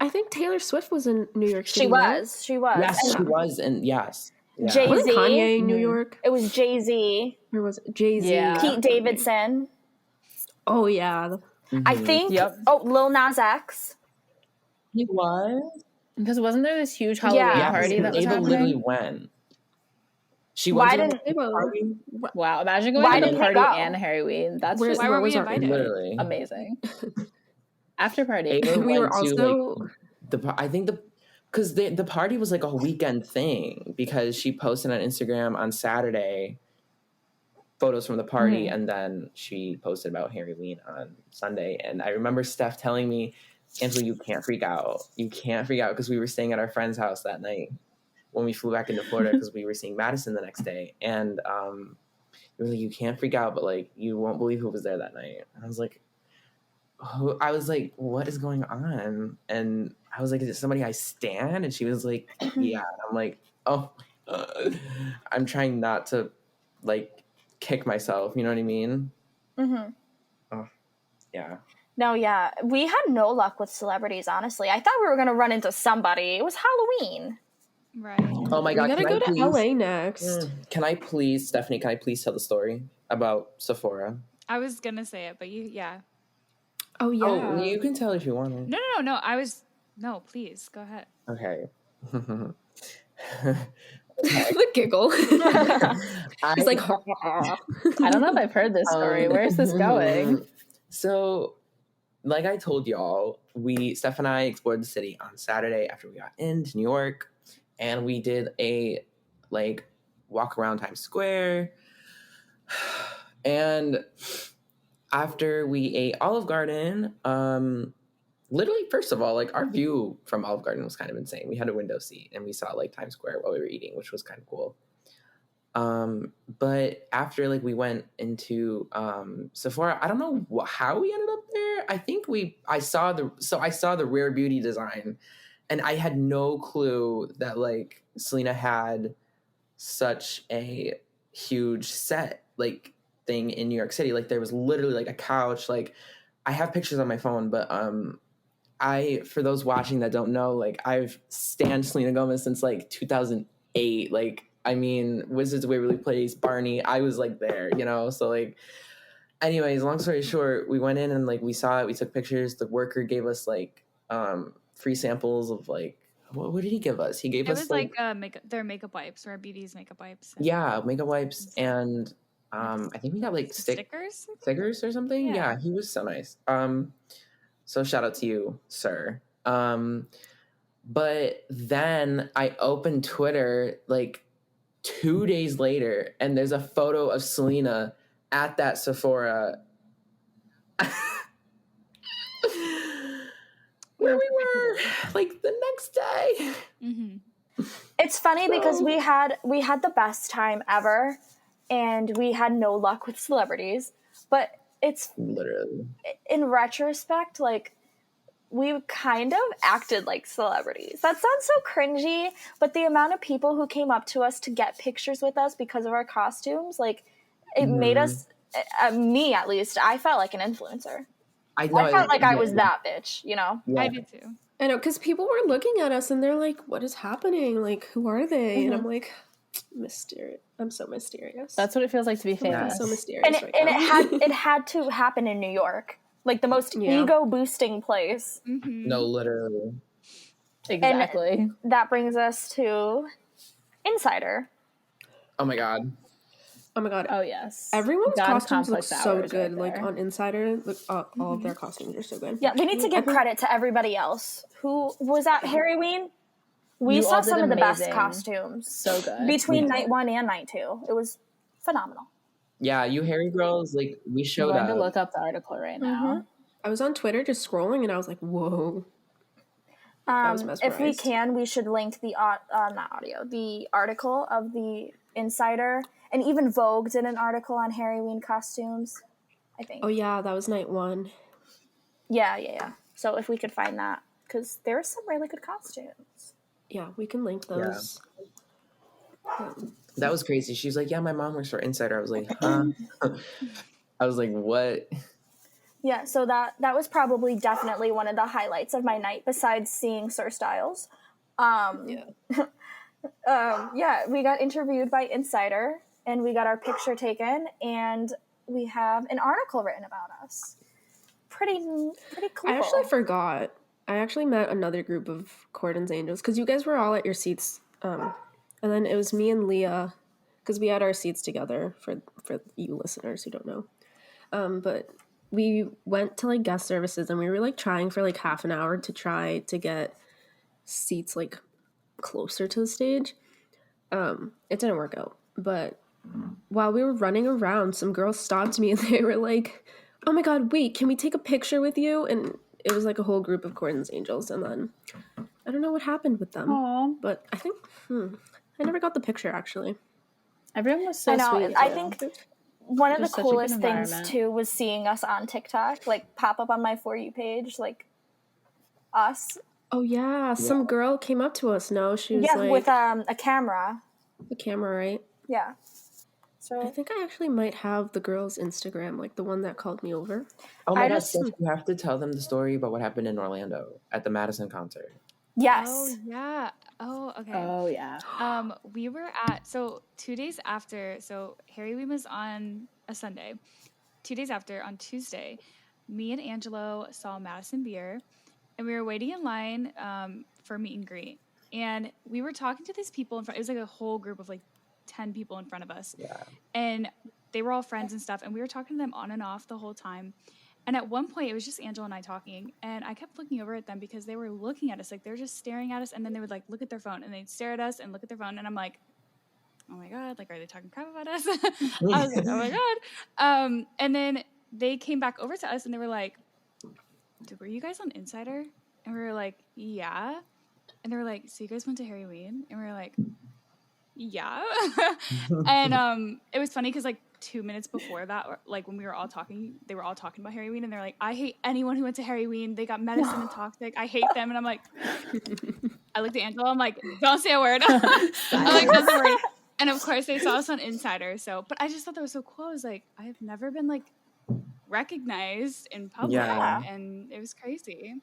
I think Taylor Swift was in New York City. She was. Yes, she was, and yes. Yeah. Jay-Z. Wasn't Kanye in New York? It was Jay-Z. Or was it Jay-Z? Yeah. Pete Davidson. Oh, yeah. I think. Lil Nas X. He was. Because wasn't there this huge Halloween Yeah. party that was Ava literally happening? went. She Why wasn't didn't- at the party. Wow, imagine going Why to the didn't they party go? and Harryween. That's Where- just Why were we was our invited? Literally. amazing. After party. Ava We were went to, also... I think because the party was like a weekend thing because she posted on Instagram on Saturday photos from the party and then she posted about Harryween on Sunday. And I remember Steph telling me, Angela, you can't freak out. You can't freak out because we were staying at our friend's house that night when we flew back into Florida because we were seeing Madison the next day. And it was like, you can't freak out, but like you won't believe who was there that night. And I was like, what is going on? And I was like, is it somebody I stan? And she was like, yeah. And I'm like, oh, I'm trying not to like kick myself. You know what I mean? Mm-hmm. Oh, yeah. No, yeah. We had no luck with celebrities, honestly. I thought we were going to run into somebody. It was Halloween. Right. Oh my God. We gotta go to LA next. Can I please, Stephanie, tell the story about Sephora? I was gonna say it, but yeah. Oh, yeah. Oh, you can tell if you want to. No. No, please go ahead. Okay. The giggle. He's like, I don't know if I've heard this story. Where's this going? So, like I told y'all, Steph and I explored the city on Saturday after we got into New York, and we did a like walk around Times Square. And after we ate Olive Garden, literally, first of all, like our view from Olive Garden was kind of insane. We had a window seat and we saw like Times Square while we were eating, which was kind of cool. But after like we went into Sephora, I don't know how we ended up there. I think I saw the Rare Beauty design, and I had no clue that like Selena had such a huge set like thing in New York City. Like there was literally like a couch. Like I have pictures on my phone, but for those watching that don't know, like I've stan Selena Gomez since like 2008. Like I mean, Wizards of Waverly Place, Barney. I was like there, you know. So like, anyways, long story short, we went in and like we saw it. We took pictures. The worker gave us like free samples of like what did he give us? He gave us like their makeup wipes, Rare Beauty's makeup wipes. Yeah, makeup wipes, and I think we got like stickers or something. Yeah, he was so nice. So shout out to you, sir. But then I opened Twitter like 2 days later, and there's a photo of Selena at that Sephora where we were like the next day. Mm-hmm. It's funny because we had the best time ever, and we had no luck with celebrities. But it's literally, in retrospect, like we kind of acted like celebrities. That sounds so cringy, but the amount of people who came up to us to get pictures with us because of our costumes, like it made us, me at least, I felt like an influencer. I felt like I was that bitch, you know? Yeah. I did too. I know, because people were looking at us and they're like, what is happening? Like, who are they? Mm-hmm. And I'm like, mysterious. I'm so mysterious. That's what it feels like to be famous. I'm so mysterious and it had to happen in New York. Like the most ego-boosting place. Mm-hmm. No, literally. Exactly. And that brings us to Insider. Oh my god. Oh yes. Everyone's costumes look so good. Like on Insider, all of their costumes are so good. Yeah, we need to give credit to everybody else who was at Harryween. We saw some of the best costumes. So good. Between night 1 and night 2. It was phenomenal. Yeah, you Harry girls, like we showed up. I'm going to look up the article right now. Mm-hmm. I was on Twitter just scrolling and I was like, whoa. I was mesmerized. If we can, we should link the the article of the Insider, and even Vogue did an article on Harryween costumes, I think. Oh yeah, that was night 1. Yeah. So if we could find that, because there are some really good costumes. Yeah, we can link those. Yeah. That was crazy. She was like, yeah, my mom works for Insider. I was like, huh? I was like, what? Yeah, so that was probably definitely one of the highlights of my night, besides seeing Sir Styles. We got interviewed by Insider, and we got our picture taken, and we have an article written about us. Pretty cool. I actually forgot. I actually met another group of Corden's Angels, because you guys were all at your seats. And then it was me and Leah, because we had our seats together for you listeners who don't know. But we went to like guest services, and we were like trying for like half an hour to try to get seats like closer to the stage. It didn't work out. But while we were running around, some girls stopped me and they were like, oh my god, wait, can we take a picture with you? And it was like a whole group of Corden's Angels. And then I don't know what happened with them. Aww. But I think I never got the picture, actually. Everyone was so sweet. I think one of the coolest things, too, was seeing us on TikTok, like, pop up on my For You page, like, us. Oh, yeah. Some girl came up to us, no? She was like... with a camera. A camera, right? Yeah. So I think I actually might have the girl's Instagram, like the one that called me over. Oh, my God, you have to tell them the story about what happened in Orlando at the Madison concert. Yes. Oh, yeah. Oh, okay. Oh, yeah. We were at, 2 days after, Harryween was on a Sunday. 2 days after, on Tuesday, me and Angelo saw Madison Beer, and we were waiting in line for meet and greet. And we were talking to these people in front. It was like a whole group of like 10 people in front of us. Yeah. And they were all friends and stuff, and we were talking to them on and off the whole time. And at one point, it was just Angela and I talking, and I kept looking over at them because they were looking at us. Like, they were just staring at us, and then they would, like, look at their phone, and they'd stare at us and look at their phone, and I'm like, oh, my God, like, are they talking crap about us? I was like, oh, my God. And then they came back over to us, and they were like, were you guys on Insider? And we were like, yeah. And they were like, so you guys went to Harryween? And we were like, yeah. And it was funny because like 2 minutes before that, like when we were all talking, they were all talking about Harryween, and they're like, I hate anyone who went to Harryween. They got medicine and toxic. I hate them. And I'm like, I looked at Angela. I'm like, don't say a word. I'm like, don't say a word. And of course they saw us on Insider. So, but I just thought that was so cool. I was like, I have never been like recognized in public, and it was crazy.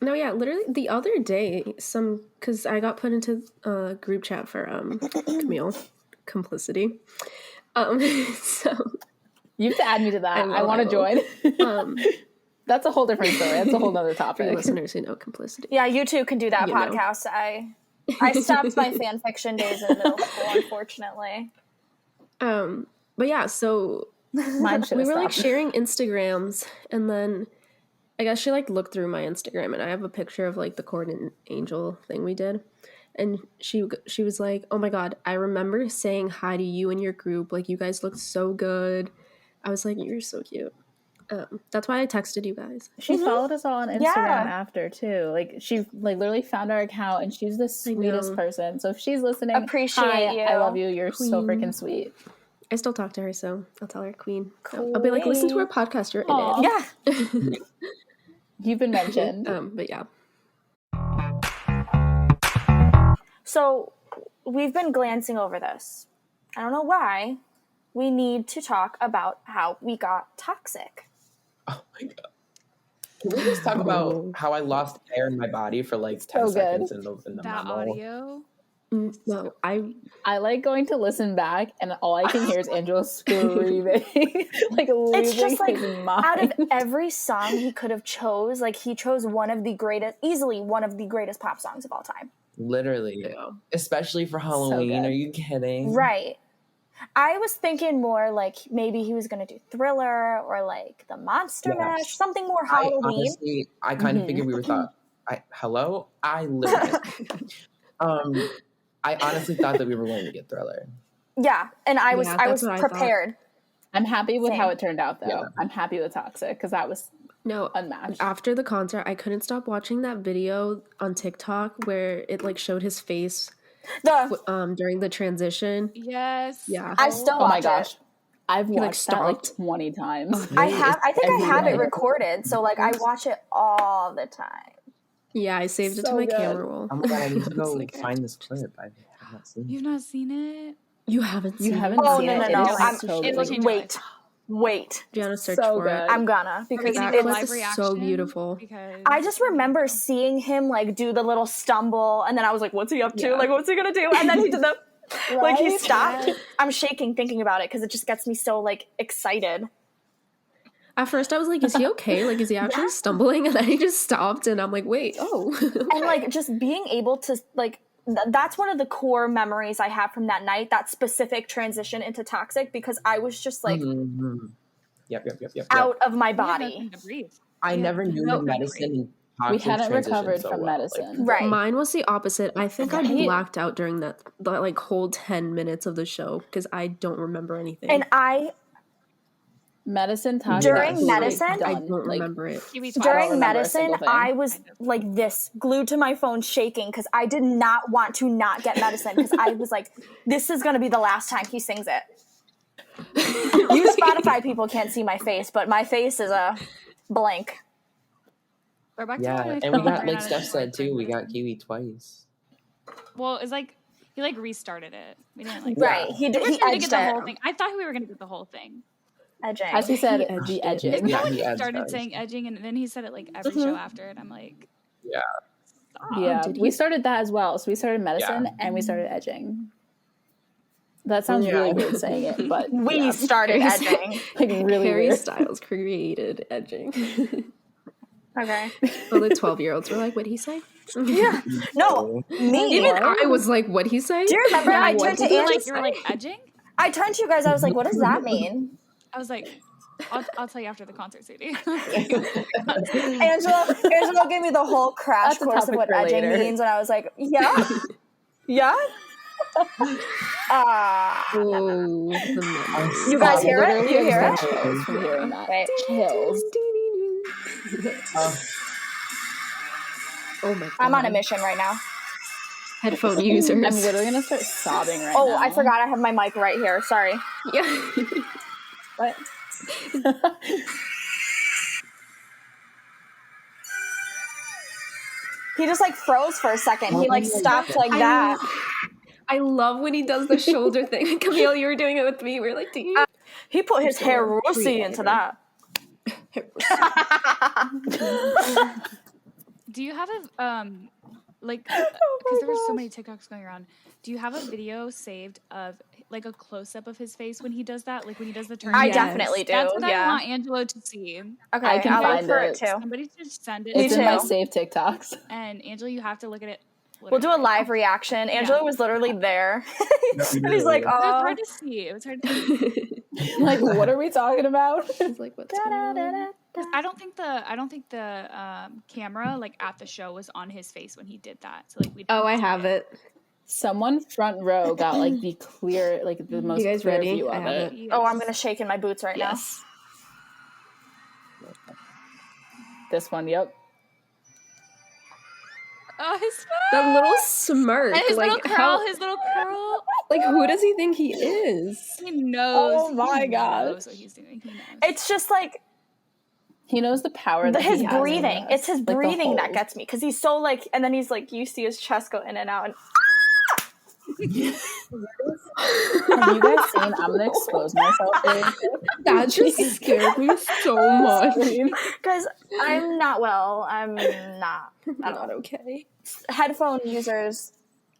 No, yeah, literally the other day, because I got put into a group chat for Camille complicity. So you have to add me to that. I want to join. That's a whole different story. That's a whole other topic. For listeners who know complicity. Yeah, you two can do that podcast. I stopped my fan fiction days in middle school, unfortunately. But yeah, so we were like sharing Instagrams, and then I guess she like looked through my Instagram, and I have a picture of like the Corden Angel thing we did, and she was like, "Oh my god, I remember saying hi to you and your group. Like you guys looked so good." I was like, "You're so cute." That's why I texted you guys. She followed us all on Instagram after too. Like she like literally found our account, and she's the sweetest person. So if she's listening, appreciate you. I love you. You're Queen. So freaking sweet. I still talk to her, so I'll tell her Queen. I'll be like, listen to our podcast. You're in it. Yeah. You've been mentioned. But yeah. So we've been glancing over this. I don't know why. We need to talk about how we got toxic. Oh my god. Can we just talk about how I lost air in my body for like 10 seconds in the that memo? audio? No, I like going to listen back, and all I can hear is Angela screaming, like losing it's just like his mind. Out of every song he could have chose, like he chose easily one of the greatest pop songs of all time. Literally, especially for Halloween. So Are you kidding? Right. I was thinking more like maybe he was going to do Thriller or like the Monster Mash, something more Halloween. I kind of figured we were thought. Hello? I literally. I honestly thought that we were going to get Thriller. Yeah, and I was prepared. I'm happy with how it turned out, though. Yeah. I'm happy with Toxic because that was unmatched. After the concert, I couldn't stop watching that video on TikTok where it like showed his face during the transition. Yes. Yeah. I still watch my gosh. I've watched that like 20 times. I have it recorded, so like I watch it all the time. Yeah, I saved it to my camera roll. Oh my god, I need to go find this clip. I have not seen it. You've not seen it? You haven't seen it? Oh, no. Wait. Gianna, search for it. I'm gonna. Because that clip is so beautiful. I just remember seeing him, like, do the little stumble, and then I was like, what's he up to? Yeah. Like, what's he gonna do? And then he did the... Like, he stopped. I'm shaking thinking about it, because it just gets me so, like, excited. At first, I was like, is he okay? Like, is he actually stumbling? And then he just stopped, and I'm like, wait, And, like, just being able to, like... That's one of the core memories I have from that night, that specific transition into Toxic, because I was just like out of my body. I never knew that medicine and Toxic we hadn't recovered from medicine. Like, right. Mine was the opposite. I think I blacked out during that like whole 10 minutes of the show because I don't remember anything. And medicine during medicine I don't remember it. During medicine I was like this, glued to my phone, shaking because I did not want to not get medicine, because I was like, this is going to be the last time he sings it. You Spotify people can't see my face, but my face is a blank. Yeah, and we got, like Steph said too, we got Kiwi twice. Well, it's like he like restarted it. We didn't like he did. He edged the whole thing. I thought we were going to get the whole thing. Edging. As he said, the edging. Yeah, he started saying edging, and then he said it like every show after it. I'm like, we started that as well. So we started medicine and we started edging. That sounds really weird saying it, but we started edging. Like really Harry weird. Styles created edging. Okay. So the 12-year-olds were like, what'd he say? Yeah. No, me. Even I was like, what'd he say? Do you remember I turned to Angela? You were like edging? I turned to you guys. I was like, what does that mean? I was like, I'll tell you after the concert, Sadie. Angela gave me the whole crash course of what edging means, and I was like, yeah. You guys hear it? You hear it? From hearing that. Right. Chills. Oh my god. I'm on a mission right now. Headphone users. I'm literally gonna start sobbing right now. Oh, I forgot I have my mic right here. Sorry. Yeah. What? He just like froze for a second. He like stopped like that. I love when he does the shoulder thing. Camille, you were doing it with me. We were like, ding. He put his hair Russi into that. Do you have a like because there were so many TikToks going around? Do you have a video saved of like a close up of his face when he does that? Like when he does the turn? I definitely do. That's what yeah. I want Angelo to see. Okay, I can I'll find look for it. it too. Somebody should send it. It's to in my him. saved TikToks. And Angelo, you have to look at it. We'll do a live reaction. Angelo was literally there. And he's like, It was oh. hard to see. It was hard to see. Like, what are we talking about? It's like, what's going on? I don't think the camera like at the show was on his face when he did that. So like we. Oh, I have it. Someone front row got like the clear, like the most You guys clear ready? view I of have it. it. Oh, I'm going to shake in my boots right Yes. This one, yep. Oh, his That little smirk. and his like, little curl. how, His little curl. like, who does he think he is? He knows. Oh my He gosh. knows what he's doing. He knows. It's just like He knows the power that his he has in breathing. us. It's his Like, the breathing that hold. gets me because he's so like, and then he's like, you see his chest go in and out. And Have you guys seen? I'm gonna expose myself. Really quick. That just scared me so much. guys, I'm not well. I'm not. I'm not okay. Headphone users.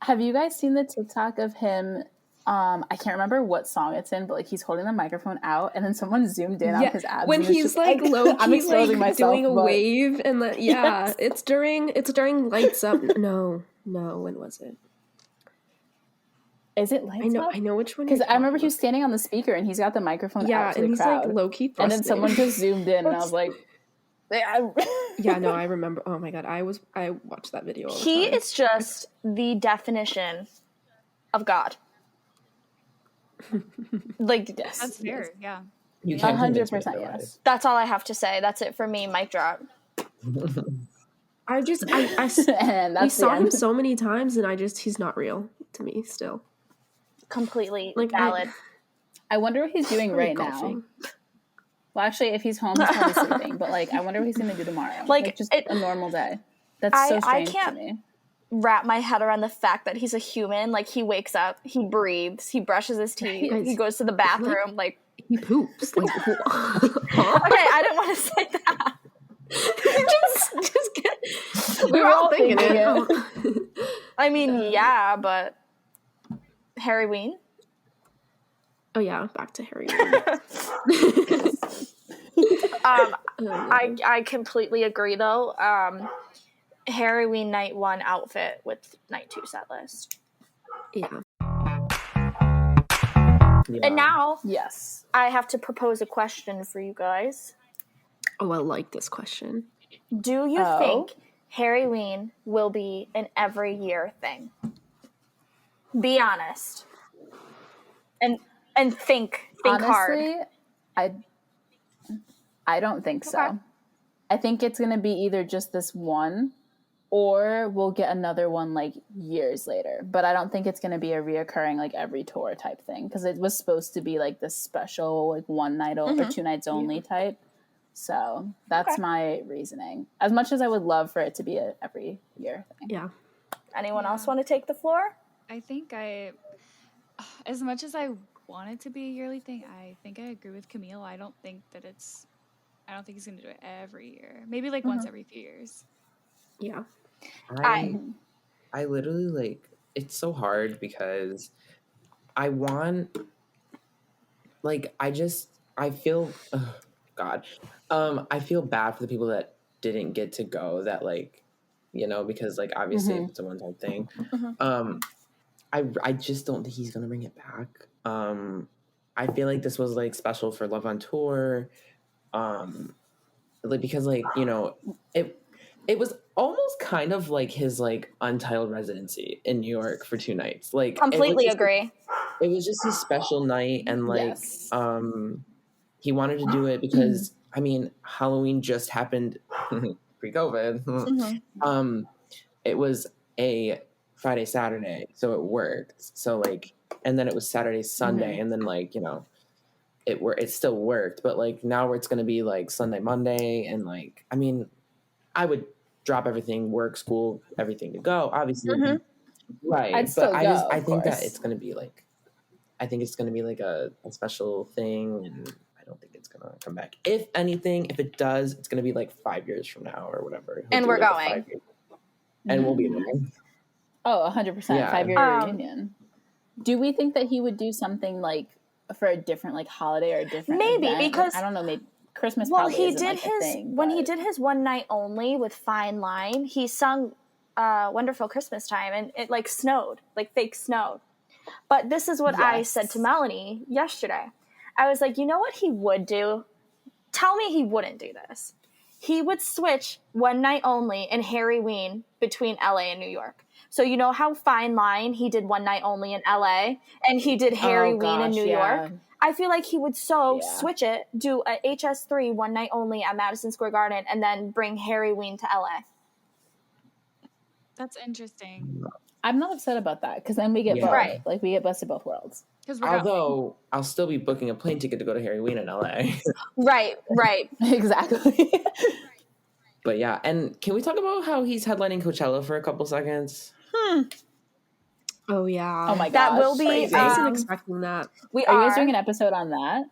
Have you guys seen the TikTok of him? I can't remember what song it's in, but like he's holding the microphone out, and then someone zoomed in on his abs. When and it's he's just, like low I'm key exposing like myself, doing a but- wave and it's during Lights Up. No, when was it? Is it Lights Up? I know which one. Because I remember he was standing on the speaker and he's got the microphone out to and the he's crowd. like low key and thrusting. then someone just zoomed in, and I was like, Yeah, no, I remember. Oh my god, I watched that video all the He time. is just the definition of God. Like, That's fair. Yeah. You can't 100%, otherwise. that's all I have to say. That's it for me. Mic drop. I and we that's saw the him end. so many times, and he's not real to me still. Completely Like, valid. I wonder what he's doing Probably right golfing. now. Well, actually, if he's home, he's probably sleeping. But like, I wonder what he's gonna do tomorrow. Like, just it- a normal day. That's I so strange can't- to me. Wrap my head around the fact that he's a human. Like, he wakes up, he breathes, he brushes his teeth, Right. he goes to the bathroom. Like, He poops. Like, okay, I didn't want to say that. just get. We were all thinking it. I mean, yeah, but Harryween. Oh yeah, back to Harry. I completely agree though. Harryween night 1 outfit with night 2 set list. Yeah. And now Yes. I have to propose a question for you guys. Oh, I like this question. Do you Oh. think Harryween will be an every year thing? Be honest. And think hard. Honestly, I don't think so. Okay. I think it's gonna be either just this one, or we'll get another one like years later. But I don't think it's gonna be a reoccurring like every tour type thing, because it was supposed to be like this special like one night or 2 nights only type. So that's my reasoning. As much as I would love for it to be a every year thing. Yeah. Anyone else want to take the floor? I think as much as I want it to be a yearly thing, I think I agree with Camille. I don't think he's going to do it every year. Maybe like once every few years. Yeah. I literally like, it's so hard because I want, like, I feel, God, I feel bad for the people that didn't get to go, that like, you know, because like obviously it's a one-time thing. I just don't think he's gonna bring it back. I feel like this was like special for Love on Tour, like because like, you know, it was almost kind of like his like Untitled residency in New York for 2 nights. Like Completely agree. It was just his special night, and like Yes. he wanted to do it because I mean Halloween just happened pre-COVID. It was a Friday, Saturday, so it worked. So like, and then it was Saturday, Sunday, and then like, you know, it still worked, but like now it's gonna be like Sunday, Monday, and like, I mean, I would drop everything, work, school, everything to go, obviously, right? I'd still but go, I of think that course. it's gonna be like, I think it's gonna be like a special thing, and I don't think it's gonna come back. If anything, if it does, it's gonna be like 5 years from now or whatever. He'll And do we're like a going. 5 year, and we'll be there. Oh, 100%. Yeah. 5-year reunion. Do we think that he would do something like for a different like holiday or a different Maybe, event? because I don't know, maybe Christmas well, probably he isn't did like his a thing, when he but- did his One Night Only with Fine Line, he sung Wonderful Christmas Time, and it like snowed, like fake snowed. But this is what I said to Melanie yesterday. I was like, you know what he would do? Tell me he wouldn't do this. He would switch One Night Only and Harryween between LA and New York. So you know how Fine Line, he did One Night Only in LA and he did Harryween in New York? I feel like he would switch it, do a HS3 One Night Only at Madison Square Garden, and then bring Harryween to LA. That's interesting. I'm not upset about that because then we get both. Right. Like we get best of both worlds. Although I'll still be booking a plane ticket to go to Harryween in LA. Right. Exactly. But yeah, and can we talk about how he's headlining Coachella for a couple seconds? Oh yeah. Oh my god. That will be. I wasn't expecting that. We are you guys doing an episode on that?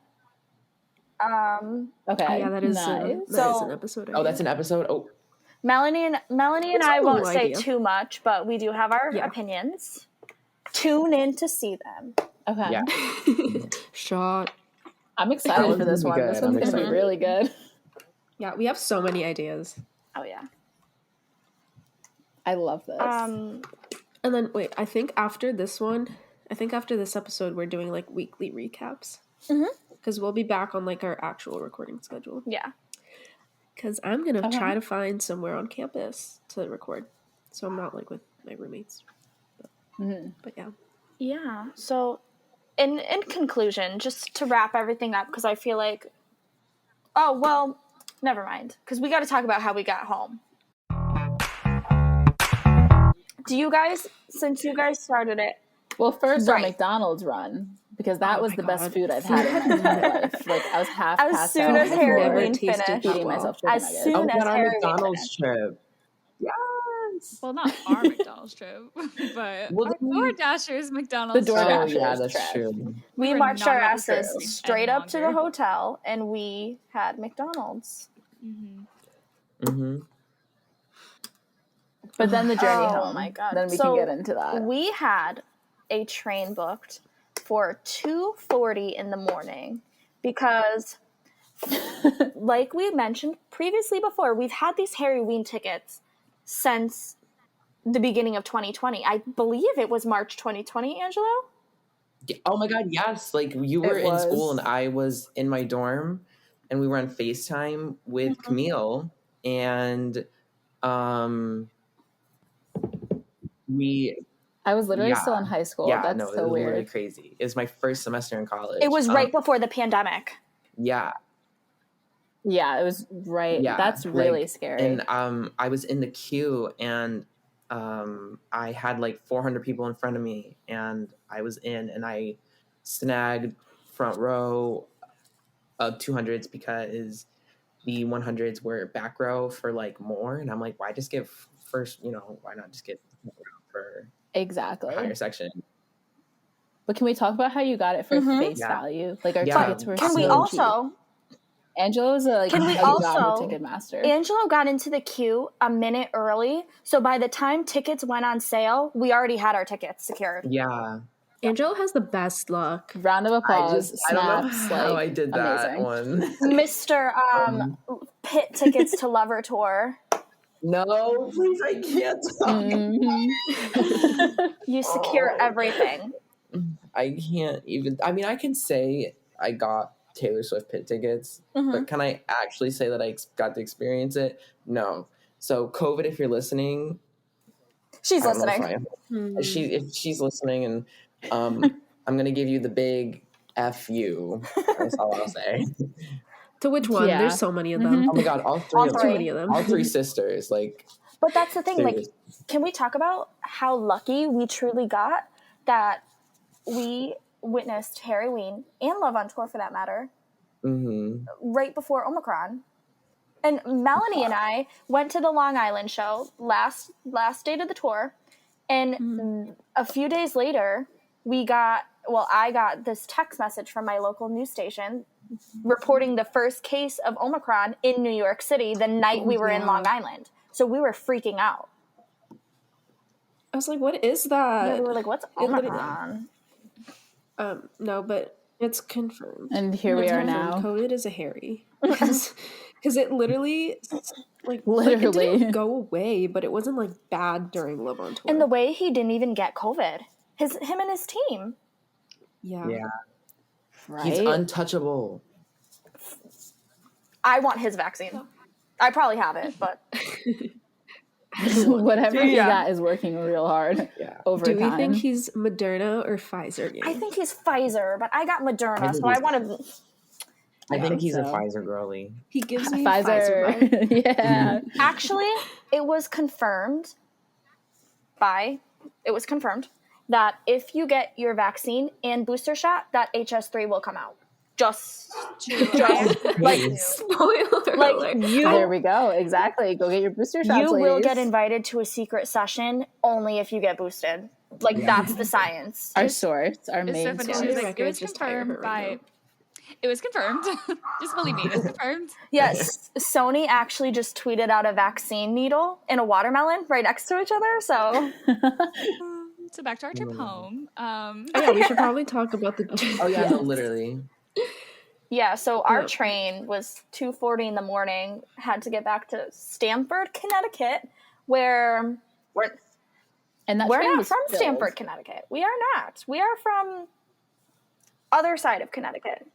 Okay. Oh, yeah, that is nice. that is an episode. Oh, that's an episode. Oh, Melanie and I won't say too much, but we do have our opinions. Tune in to see them. Okay. yeah. Shot. I'm excited for this one. Good. This one's going to be really good. Yeah, we have so many ideas. Oh yeah. I love this. And then wait, I think after this episode, we're doing like weekly recaps. Because we'll be back on like our actual recording schedule. Yeah. Because I'm gonna try to find somewhere on campus to record, so I'm not like with my roommates. But yeah. Yeah. So, in conclusion, just to wrap everything up, because I feel like, oh well, never mind, because we got to talk about how we got home. Do you guys, since you guys started it? Well, first our McDonald's run, because that was the best food I've had in my entire life. Like I was half as passed soon out. as Harryween finished, eating myself chicken as nuggets. soon as our Harryween McDonald's finished. trip. Yes. Well, not our McDonald's trip, but Well, our DoorDashers McDonald's The trip. Oh DoorDashers yeah, that's trip. true. We were marched not our about to asses stay straight any up to the longer. hotel, and we had McDonald's. But then the journey Oh home. my god! Then we So can get into that. We had a train booked for 2:40 in the morning because, like we mentioned previously before, we've had these Harryween tickets since the beginning of 2020. I believe it was March 2020, Angelo. Oh my god, yes! Like you were in school and I was in my dorm, and we were on FaceTime with Camille, and I was literally still in high school. Yeah, That's no, so it was weird. really crazy. It was my first semester in college. It was right before the pandemic. Yeah. Yeah, it was right. Yeah, That's really like, scary. And I was in the queue, and I had like 400 people in front of me, and I was in, and I snagged front row of 200s because the 100s were back row for like more, and I'm like, why just get first? You know, why not just get for exactly higher section? But can we talk about how you got it for face value? Like our tickets were. Can so we also? cheap. Angela's a Can we also? Ticketmaster. Angelo got into the queue a minute early, so by the time tickets went on sale, we already had our tickets secured. Yeah. Angelo has the best luck. Round of applause. I don't know snaps, how like, I did that amazing. one. Mr. Pit tickets to Lover Tour. No, please, I can't talk. You secure everything. I can't even. I mean, I can say I got Taylor Swift pit tickets, but can I actually say that I got to experience it? No. So, COVID, if you're listening, she's listening. If she's listening, and I'm gonna give you the big F you. That's all I'll say. To which one? Yeah. There's so many of them. Oh my god, all three of them. Too many of them. All three sisters. Like, But that's the thing. Like, Seriously. can we talk about how lucky we truly got that we witnessed Harryween and Love on Tour, for that matter, right before Omicron? And Melanie and I went to the Long Island show last date of the tour, and a few days later, I got this text message from my local news station reporting the first case of Omicron in New York City the night we were in Long Island. So we were freaking out. I was like, what is that? Yeah, we were like, what's Omicron? No, but it's confirmed. And here we are now. COVID is a Harry. Because it literally, it didn't go away, but it wasn't, like, bad during Love on Tour. And the way he didn't even get COVID. Him and his team. Yeah. Right? He's untouchable. I want his vaccine. I probably have it, but... Whatever he got is working real hard over time. Do we think he's Moderna or Pfizer? I think he's Pfizer, but I got Moderna, so I want to... I think he's a Pfizer girly. He gives me Pfizer. Pfizer Yeah. Actually, it was confirmed that if you get your vaccine and booster shot, that HS3 will come out. Just like spoiler alert. There we go. Exactly. Go get your booster shot. You will get invited to a secret session only if you get boosted. Like that's the science. Our source, our main Stephanie, source. she was like, it was confirmed by. It was confirmed. Just believe me, it was confirmed. Yes, Sony actually just tweeted out a vaccine needle and a watermelon right next to each other. So back to our trip home. We should probably talk about the. Oh yeah, no, literally. Yeah, so our train was 2:40 in the morning. Had to get back to Stamford, Connecticut, where we're not from Stamford, Connecticut. We are not. We are from other side of Connecticut.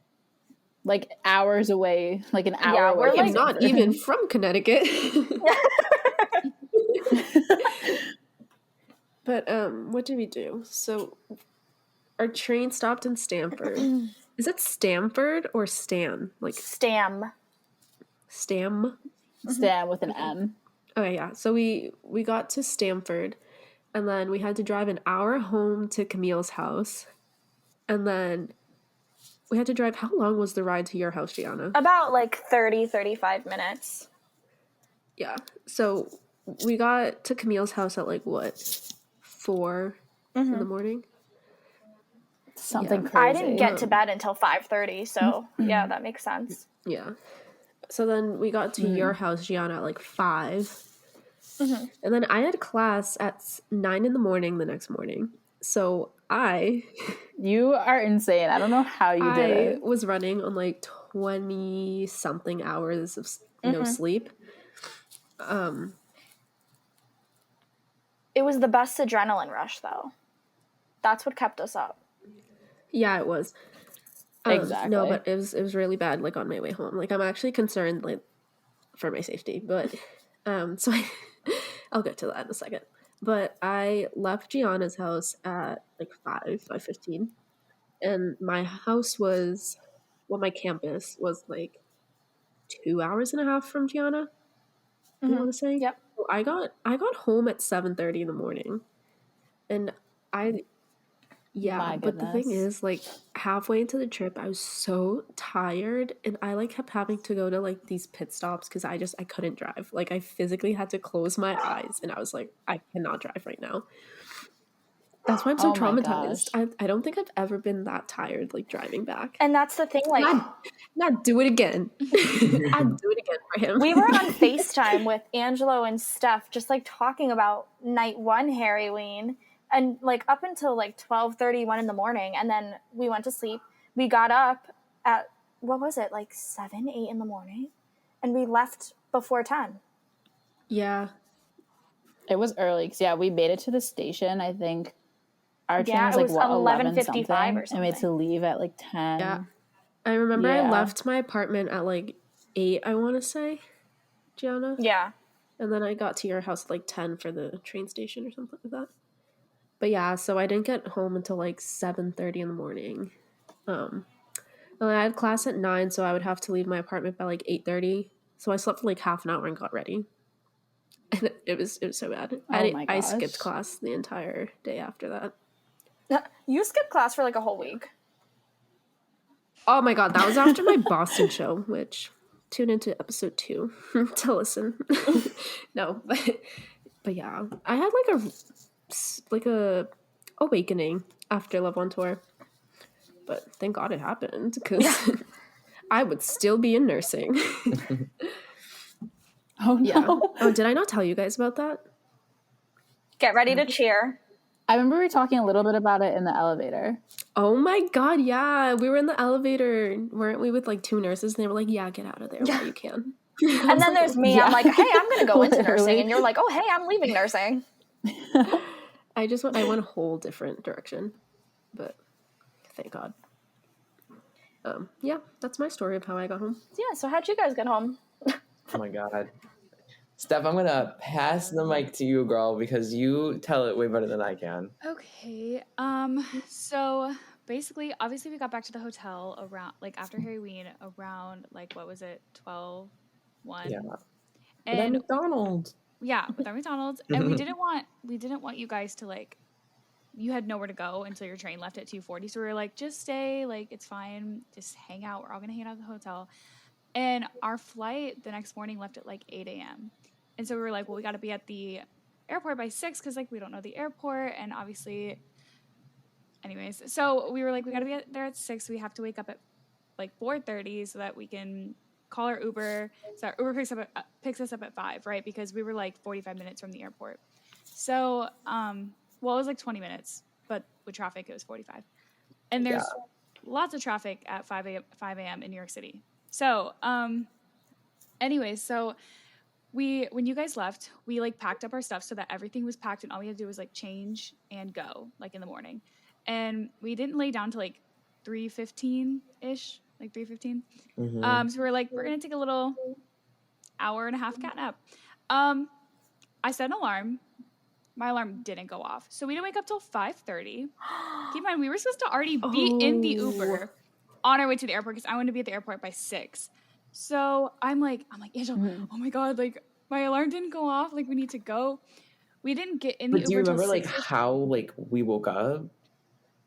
Like hours away, like an hour. Yeah, we're away like not even from Connecticut. But what did we do? So our train stopped in Stamford. Is it Stamford or Stan? Like Stam. Stam with an M. Oh yeah. So we got to Stamford, and then we had to drive an hour home to Camille's house, and then we had to drive. How long was the ride to your house, Gianna? About like 35 minutes. Yeah. So we got to Camille's house at like what, 4 in the morning? Something crazy. I didn't get to bed until 5:30, so yeah, that makes sense. Yeah. So then we got to your house, Gianna, at like 5. And then I had class at 9 in the morning the next morning. So You are insane. I don't know how you did it. I was running on like 20-something hours of no sleep. It was the best adrenaline rush, though. That's what kept us up. Yeah, it was. Exactly. No, but it was really bad. Like on my way home, like I'm actually concerned, like for my safety. But so I'll get to that in a second. But I left Gianna's house at like 5:15, and my house was, my campus was like 2.5 hours from Gianna. I want to say. Yep. So I got home at 7:30 in the morning, and My but the thing goodness. is, like, halfway into the trip, I was so tired, and I, like, kept having to go to, like, these pit stops because I couldn't drive. Like, I physically had to close my eyes, and I was like, I cannot drive right now. That's why I'm so Oh my traumatized. I don't think I've ever been that tired, like, driving back. And that's the thing, like... Not do it again. I'd do it again for him. We were on FaceTime with Angelo and Steph, just, like, talking about night 1 Harryween. And, like, up until, like, 12:31 in the morning, and then we went to sleep. We got up at, what was it, like 7, 8 in the morning? And we left before 10. Yeah. It was early, because, we made it to the station, I think. Our train was, like, 11:55 or and we had to leave at, like, 10. Yeah. I remember I left my apartment at, like, 8, I want to say, Gianna. Yeah. And then I got to your house at, like, 10 for the train station or something like that. But yeah, so I didn't get home until like 7:30 in the morning. And I had class at 9, so I would have to leave my apartment by like 8:30. So I slept for like half an hour and got ready. And It was so bad. my I gosh. skipped class the entire day after that. You skipped class for like a whole week. Oh my god, that was after my Boston show, which tune into episode 2 to listen. No, but yeah, I had like a awakening after Love on Tour, but thank God it happened because I would still be in nursing. Oh no. Yeah. Oh, did I not tell you guys about that? Get ready to cheer. I remember we were talking a little bit about it in the elevator. Oh my god, yeah. We were in the elevator, weren't we, with like 2 nurses, and they were like, yeah, get out of there while you can. And then there's me. Yeah. I'm like, hey, I'm going to go into nursing. Literally. And you're like, oh, hey, I'm leaving nursing. I went a whole different direction, but thank God. Yeah, that's my story of how I got home. Yeah, so how'd you guys get home? Oh my God. Steph, I'm going to pass the mic to you, girl, because you tell it way better than I can. Okay. So basically, obviously, we got back to the hotel around, like, after Harryween, around, like, what was it, 12, 1? Yeah. And Then McDonald's. yeah, with our McDonald's. And we didn't want you guys to, like, you had nowhere to go until your train left at 2:40. So we were like, just stay, like, it's fine. Just hang out. We're all going to hang out at the hotel. And our flight the next morning left at, like, 8 a.m. And so we were like, well, we got to be at the airport by 6 because, like, we don't know the airport. And obviously, anyways, so we were like, we got to be there at 6. We have to wake up at, like, 4:30 so that we can call our Uber. So our Uber picks us up at 5, right? Because we were, like, 45 minutes from the airport. So, well, it was like 20 minutes, but with traffic, it was 45. And there's lots of traffic at 5 a.m. in New York City. So, anyways, so when you guys left, we, like, packed up our stuff so that everything was packed and all we had to do was, like, change and go, like, in the morning. And we didn't lay down till, like, 3:15-ish, like 3:15. Mm-hmm. So we were like, we're going to take a little hour and a half cat nap. I set an alarm. My alarm didn't go off. So we didn't wake up till 5:30. Keep in mind, we were supposed to already be in the Uber on our way to the airport because I wanted to be at the airport by 6. So I'm like, Angel, oh my God, like, my alarm didn't go off. Like, we need to go. We didn't get in the Uber. Do you remember, till like, 6. how, like, we woke up?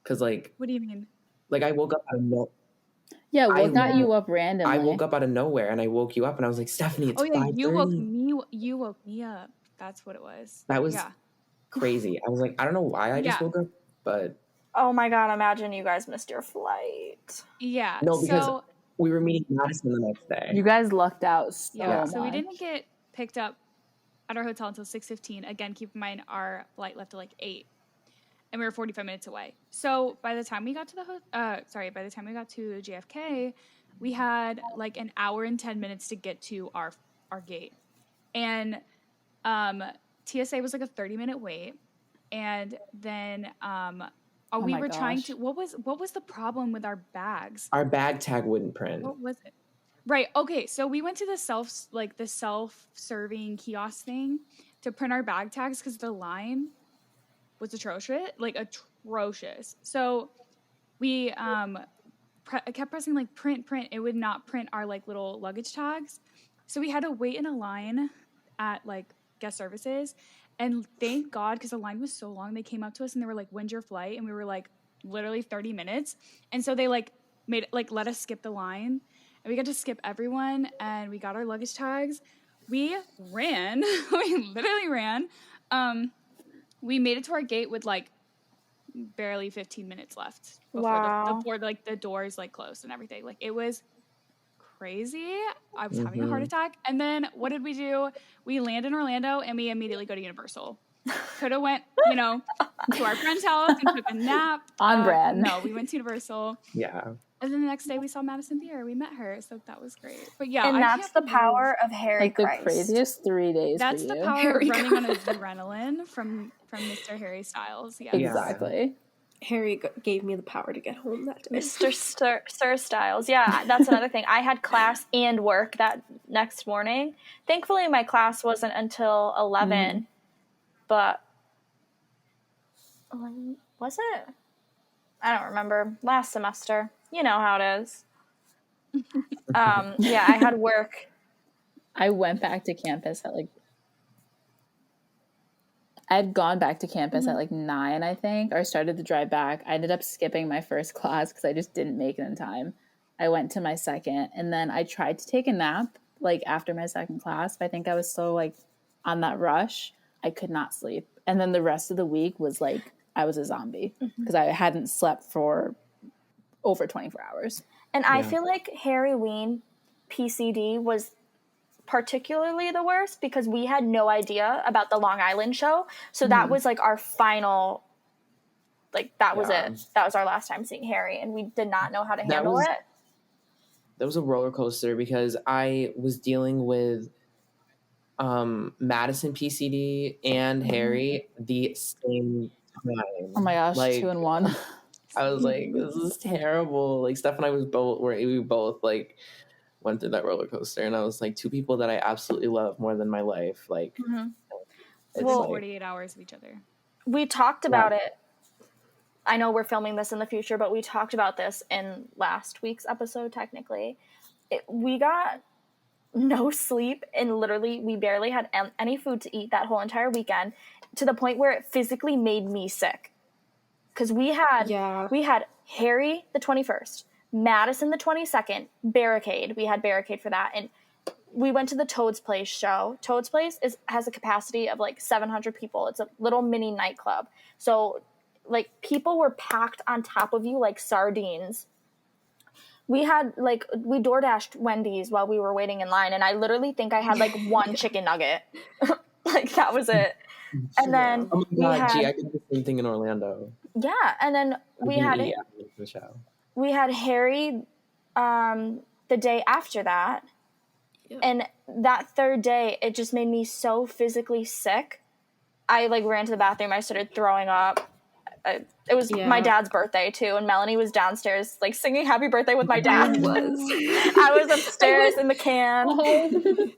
Because, like... What do you mean? Like, I woke up out of nowhere. Yeah, what got you up randomly? I woke up out of nowhere, and I woke you up, and I was like, Stephanie, it's 5:30. You woke me up. That's what it was. That was crazy. I was like, I don't know why I just woke up, but... Oh my God, imagine you guys missed your flight. Yeah. No, because we were meeting Madison the next day. You guys lucked out so much. So we didn't get picked up at our hotel until 6:15. Again, keep in mind, our flight left at, like, 8. And we were 45 minutes away. So by the time we got to by the time we got to JFK, we had, like, an hour and 10 minutes to get to our gate. And TSA was, like, a 30-minute wait. And then we were trying to, what was the problem with our bags? Our bag tag wouldn't print. What was it? Right. Okay. So we went to the self-serving kiosk thing to print our bag tags because the line was atrocious. So we kept pressing, like, print. It would not print our, like, little luggage tags. So we had to wait in a line at, like, guest services. And thank God, because the line was so long, they came up to us and they were like, when's your flight? And we were like, literally 30 minutes. And so they, like, let us skip the line. And we got to skip everyone. And we got our luggage tags. We ran. We literally ran. We made it to our gate with, like, barely 15 minutes left before the doors, like, closed and everything. Like, it was crazy. I was having a heart attack. And then what did we do? We land in Orlando and we immediately go to Universal. Could have went, to our friend's house and took a nap. On brand. No, we went to Universal. Yeah. And then the next day we saw Madison Beer. We met her, so that was great. But yeah, and that's the power of Harry, like, Christ. the craziest 3 days. That's for the you. power Harry of running on adrenaline from Mr. Harry Styles. Yeah. Exactly. Harry gave me the power to get home that day. Mr. Sir Styles. Yeah, that's another thing. I had class and work that next morning. Thankfully, my class wasn't until 11. But was it? I don't remember. Last semester. You know how it is. Yeah, I had work. I went back to campus at, like, I had gone back to campus at like 9, I think, or started to drive back. I ended up skipping my first class because I just didn't make it in time. I went to my second, and then I tried to take a nap like after my second class, but I think I was so like on that rush, I could not sleep. And then the rest of the week was like I was a zombie because I hadn't slept for over 24 hours. And I feel like Harryween PCD was particularly the worst because we had no idea about the Long Island show. So that was like our final, like that was it. That was our last time seeing Harry, and we did not know how to handle it. That was a roller coaster because I was dealing with Madison PCD and Harry the same time. Oh my gosh, like, 2 in 1. I was like, this is terrible. Like Steph and I we both like went through that roller coaster, and I was like, 2 people that I absolutely love more than my life. Like, it's well, like 48 hours of each other. We talked about it. I know we're filming this in the future, but we talked about this in last week's episode, technically. We got no sleep, and literally we barely had any food to eat that whole entire weekend, to the point where it physically made me sick. Because we had Harry the 21st, Madison the 22nd, Barricade. We had Barricade for that. And we went to the Toad's Place show. Toad's Place has a capacity of like 700 people. It's a little mini nightclub. So like people were packed on top of you like sardines. We DoorDashed Wendy's while we were waiting in line. And I literally think I had like one chicken nugget. Like that was it. And then I did the same thing in Orlando. Yeah, and then we had Harry the day after that. Yep. And that third day, it just made me so physically sick. I like ran to the bathroom. I started throwing up. It was my dad's birthday too, and Melanie was downstairs like singing "Happy Birthday" with my dad. I was upstairs in the can.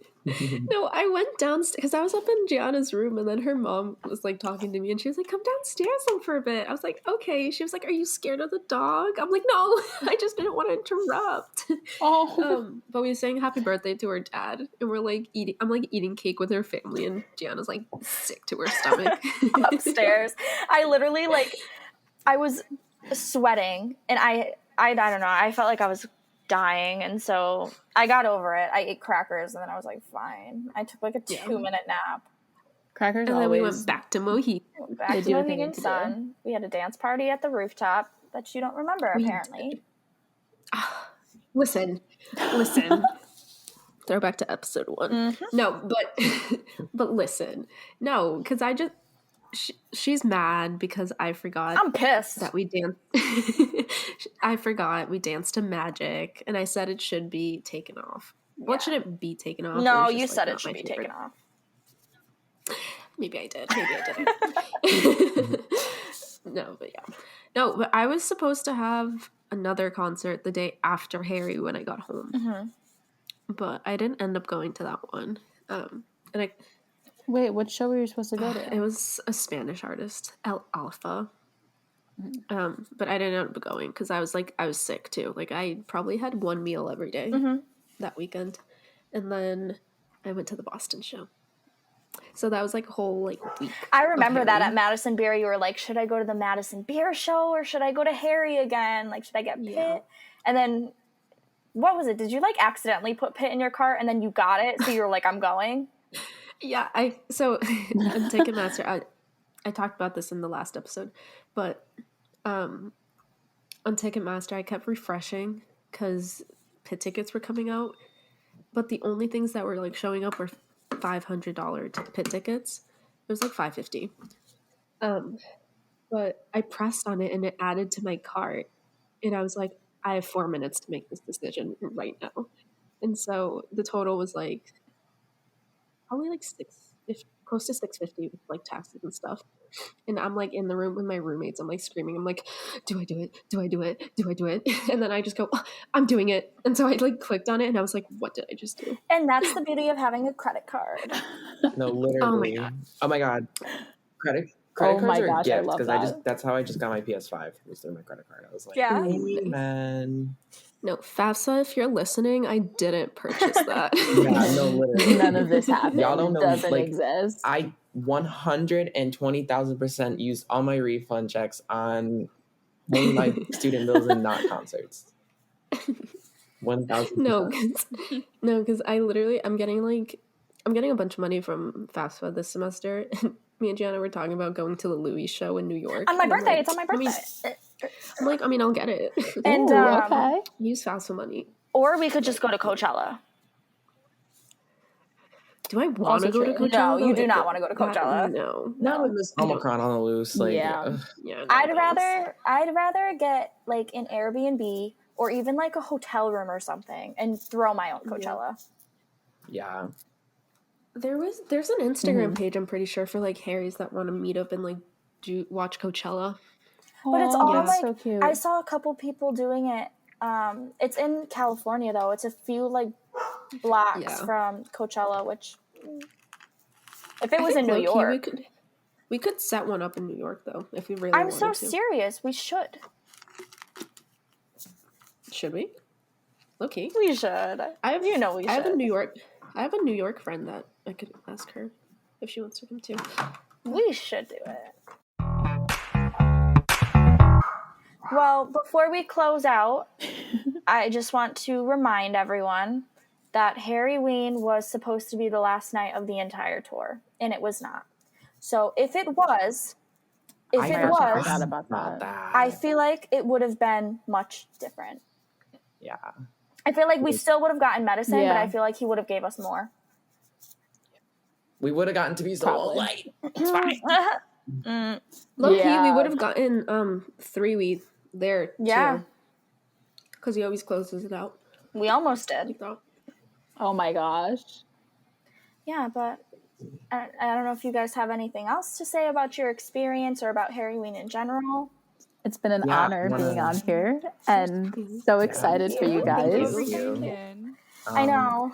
No, I went downstairs because I was up in Gianna's room, and then her mom was like talking to me, and she was like, "Come downstairs for a bit." I was like, "Okay." She was like, "Are you scared of the dog?" I'm like, "No, I just didn't want to interrupt." But we sang "Happy Birthday" to her dad, and we're like eating. I'm like eating cake with her family, and Gianna's like sick to her stomach upstairs. I literally I was sweating, and I don't know. I felt like I was dying, and so I got over it. I ate crackers, and then I was like, fine. I took like a 2-minute nap. Crackers, and always. then we went back to Mohegan. Back to Mohegan Sun. We had a dance party at the rooftop that you don't remember, apparently. Listen. Throw back to episode 1. No, but listen. No, because I just she's mad because I forgot. I'm pissed that we danced. I forgot we danced to Magic, and I said it should be taken off. Yeah. What should it be taken off? No, you said it should be taken off. Maybe I did. Maybe I didn't. No, but I was supposed to have another concert the day after Harry when I got home, but I didn't end up going to that one. Wait, what show were you supposed to go to? It was a Spanish artist, El Alfa. But I didn't end up going because I was sick too. Like I probably had one meal every day that weekend, and then I went to the Boston show. So that was like a whole week. I remember that at Madison Beer, you were like, should I go to the Madison Beer show or should I go to Harry again? Like, should I get Pitt? And then what was it? Did you accidentally put Pitt in your cart and then you got it? So you were like, I'm going. Yeah, I'm Ticketmaster. I talked about this in the last episode, but on Ticketmaster, I kept refreshing because Pitt tickets were coming out, but the only things that were showing up were $500 Pitt tickets. It was $550. But I pressed on it and it added to my cart, and I was like, I have 4 minutes to make this decision right now, and so the total was probably close to $650 with taxes and stuff. And I'm in the room with my roommates. I'm screaming. I'm like, do I do it? Do I do it? Do I do it? And then I just go, oh, I'm doing it. And so I clicked on it and I was like, what did I just do? And that's the beauty of having a credit card. No, literally. Oh my god. Credit cards are gifts because that's how I just got my PS5. It was through my credit card. I was like, amen. No, FAFSA, if you're listening, I didn't purchase that. Yeah, no, literally. None of this happened. Y'all don't It know, doesn't like, exist. I 120,000% used all my refund checks on paying my student bills and not concerts. 1,000%. No, because I'm getting a bunch of money from FAFSA this semester. Me and Gianna were talking about going to the Louis show in New York. On my and I'm birthday. like, It's on my birthday. I'm like, I mean, I'll get it. And Ooh, okay. Use FAFSA money. or we could just go to Coachella. Do I want Also to go to true. Coachella? No, you though? do not want to go to Coachella. No. Not with this Omicron on the loose. Like, Yeah. Yeah. No, I'd thanks. rather get like an Airbnb or even like a hotel room or something and throw my own Coachella. yeah. There's an Instagram page, I'm pretty sure, for like Harrys that want to meet up and like watch Coachella. But it's all like so cute. I saw a couple people doing it. It's in California though. It's a few like blocks from Coachella, which if it was in New York, we could set one up in New York though if we really I'm wanted so to. serious. We should. Should we? Okay. We should. I have a New York friend that I could ask her if she wants to come too. We should do it. Well, before we close out, I just want to remind everyone that Harryween was supposed to be the last night of the entire tour, and it was not. So if it was, I forgot about that. I feel like it would have been much different. Yeah. I feel like we still would have gotten medicine, but I feel like he would have gave us more. We would have gotten to be so light. It's fine. Low-key, we would have gotten 3 weeks there too. Because he always closes it out. We almost did. Oh my gosh. Yeah, but I don't know if you guys have anything else to say about your experience or about Harryween in general. It's been an honor being on here and so excited for you guys. I know.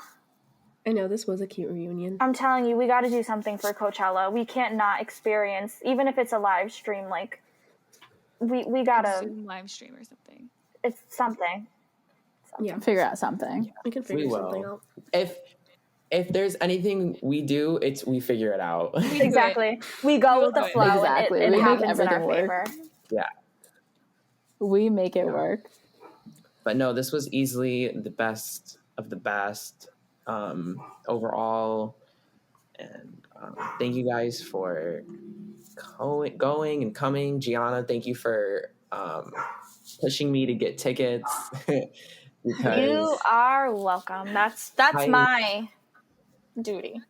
This was a cute reunion. I'm telling you, we got to do something for Coachella. We can't not experience, even if it's a live stream, like, we got to... Zoom live stream or something. It's something. Yeah. Figure out something. We can figure something out. If there's anything we do, we figure it out. Exactly. We go with the flow. Exactly. And it we make happens in our everything favor. work. Yeah. We make it work. But no, this was easily the best of the best overall. And thank you guys for going and coming. Gianna, thank you for pushing me to get tickets. Because you are welcome. That's my duty.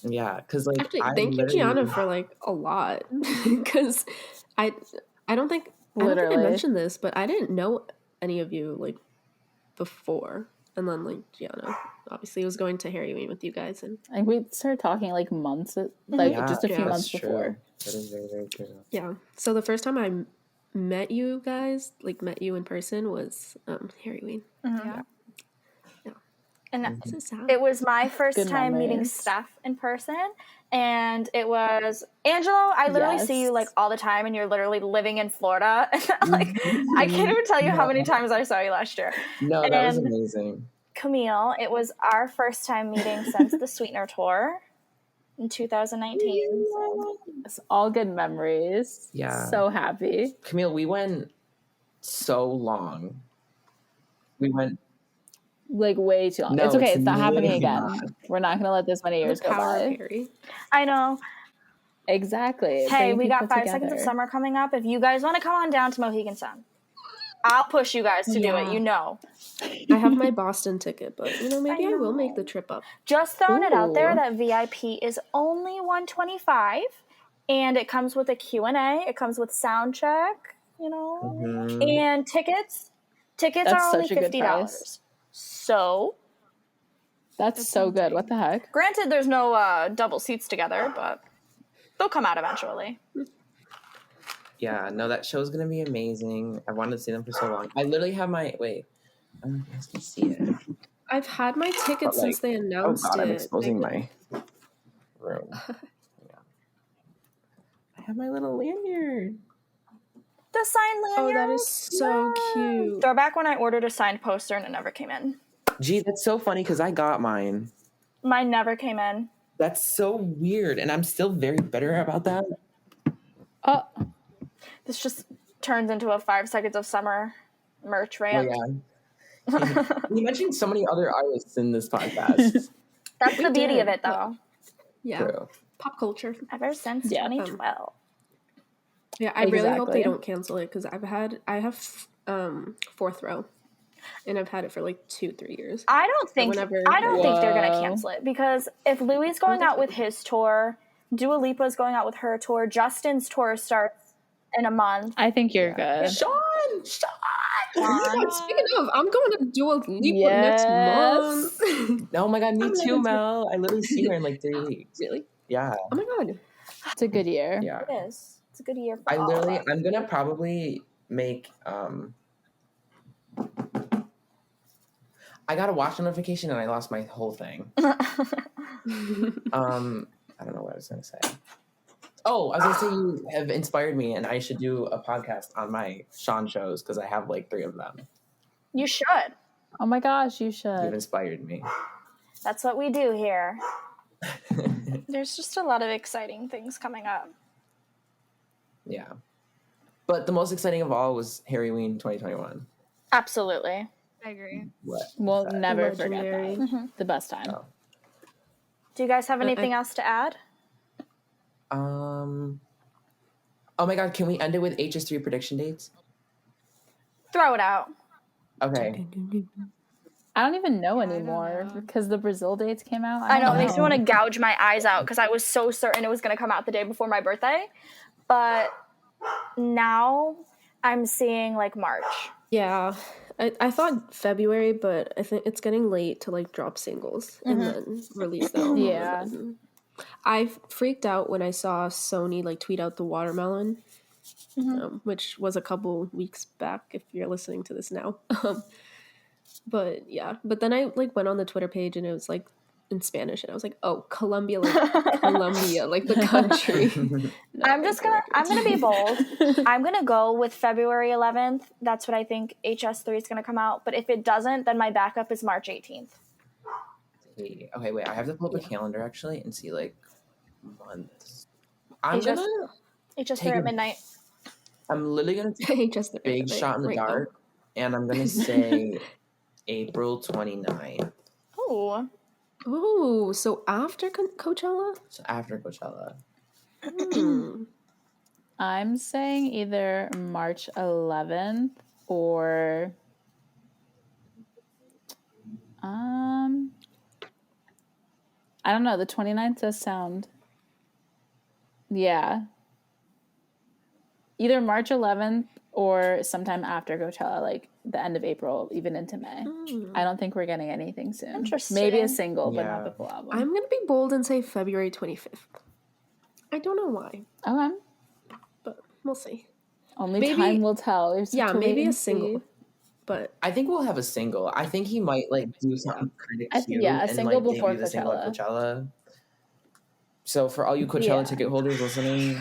Yeah, because like actually, thank you, Gianna, for like a lot. Because I don't think I mentioned this, but I didn't know any of you like before, and then like Gianna obviously was going to Harryween with you guys, and we started talking like months, just a few months before. That is very, very true. Yeah. So the first time I met you guys, met you in person, was Harryween. Mm-hmm. Yeah. And so it was my first time meeting Steph in person, and it was Angelo. I literally see you like all the time, and you're literally living in Florida. Like I can't even tell you how many times I saw you last year. No, that was amazing. Camille, it was our first time meeting since the Sweetener tour in 2019. So. It's all good memories. Yeah, so happy. Camille, we went so long. We went. Like way too long. No, it's okay. it's not happening again. not. We're not going to let this many years go by. I know. Exactly. Hey, we got 5 seconds of summer coming up. If you guys want to come on down to Mohegan Sun, I'll push you guys to do it. You know. I have my Boston ticket, but maybe I will make the trip up. Just throwing it out there that VIP is only $125, and it comes with a Q&A. It comes with sound check. And tickets. Tickets are only $50. So that's so good. What the heck? Granted, there's no double seats together, but they'll come out eventually. Yeah, no, that show's gonna be amazing. I wanted to see them for so long. I literally have my I don't know if you guys can see it. I've had my ticket since they announced it. I'm exposing my room. I have my little lanyard. The signed lanyards. Oh, that is so cute. Throwback when I ordered a signed poster and it never came in. Gee, that's so funny because I got mine. Mine never came in. That's so weird, and I'm still very bitter about that. Oh, This just turns into a 5 seconds of summer merch rant. Oh, yeah. You mentioned so many other artists in this podcast. That's the beauty of it, though. Yeah. True. Pop culture. Ever since 2012. Yeah, I really hope they Exactly. don't cancel it because I have Fourth Row, and I've had it for like 2-3 years. I don't think they're gonna cancel it because if Louis is going out with his tour, Dua Lipa's going out with her tour, Justin's tour starts in a month. I think you're good. Sean! Speaking of, I'm going to Dua Lipa next month. Oh my god, me too, Mel. I literally see her in like 3 weeks. Really? Yeah. Oh my god. It's a good year. Yeah. It is. It's a good year for all of us. I'm gonna probably make I got a watch notification and I lost my whole thing. I don't know what I was gonna say. Oh, I was gonna say you have inspired me and I should do a podcast on my Sean shows because I have like 3 of them. You should. Oh my gosh, you You've should. inspired me. That's what we do here. There's just a lot of exciting things coming up. Yeah. But the most exciting of all was Harryween 2021. Absolutely. I agree. What? We'll never Legendary. forget that. The best time. Oh. Do you guys have anything else to add? Oh my god, can we end it with HS3 prediction dates? Throw it out. Okay. I don't even know anymore because the Brazil dates came out. I know, it makes me want to gouge my eyes out because I was so certain it was going to come out the day before my birthday. But now I'm seeing like March. Yeah. I thought February, but I think it's getting late to like drop singles and then release them. Yeah. I freaked out when I saw Sony like tweet out the watermelon, which was a couple weeks back if you're listening to this now. But yeah, but then I like went on the Twitter page and it was like in Spanish and I was like, oh, Colombia, like Colombia, like the country. No, I'm gonna be bold. I'm gonna go with February 11th. That's what I think HS3 is gonna come out. But if it doesn't, then my backup is March 18th. Okay, wait. I have to pull up a calendar actually and see like months. HS3 at midnight. I'm literally gonna take Just a big shot in the dark, and I'm gonna say April 29th. Oh. Ooh, so after Coachella? So after Coachella. I'm saying either March 11th or I don't know. The 29th does sound. Yeah. Either March 11th or sometime after Coachella, like the end of April, even into May. I don't think we're getting anything soon. Interesting. Maybe a single, but not the full album. I'm going to be bold and say February 25th. I don't know why, Okay. but we'll see. Only Maybe- time will tell. We just have to wait maybe a and see. single. But I think we'll have a single. I think he might like do something kind I of think- cute. yeah, a and, single like, before debut the single at Coachella. Coachella. So for all you Coachella Yeah. ticket holders listening,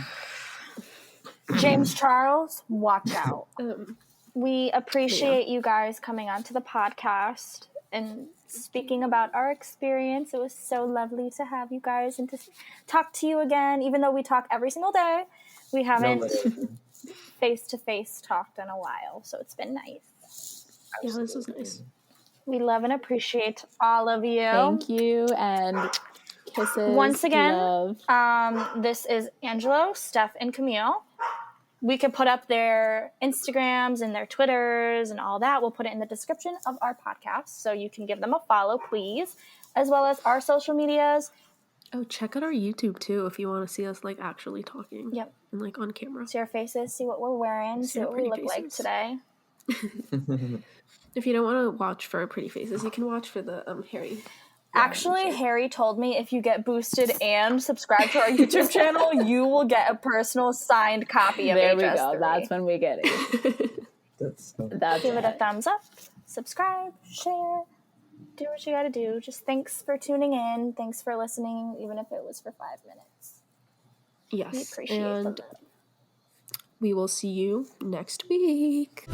James Charles, watch out. um, We appreciate you guys coming onto the podcast and speaking about our experience. It was so lovely to have you guys and to talk to you again. Even though we talk every single day, we haven't face-to-face talked in a while, so it's been nice. yeah, this was nice. We love and appreciate all of you. Thank you and kisses. Once again, love. This is Angelo, Steph, and Camille. We could put up their Instagrams and their Twitters and all that. We'll put it in the description of our podcast, so you can give them a follow, please, as well as our social medias. Oh, check out our YouTube too if you want to see us like actually talking. Yep. And like on camera. See our faces, see what we're wearing, see what we look like today. If you don't want to watch for our pretty faces, you can watch for the Harry. Actually, Harry told me if you get boosted and subscribe to our YouTube channel, you will get a personal signed copy of There HS3. we go. That's when we get it. That's Give it a thumbs up, subscribe, share, do what you gotta do. Just thanks for tuning in. Thanks for listening, even if it was for 5 minutes. We Yes. appreciate And them. we will see you next week.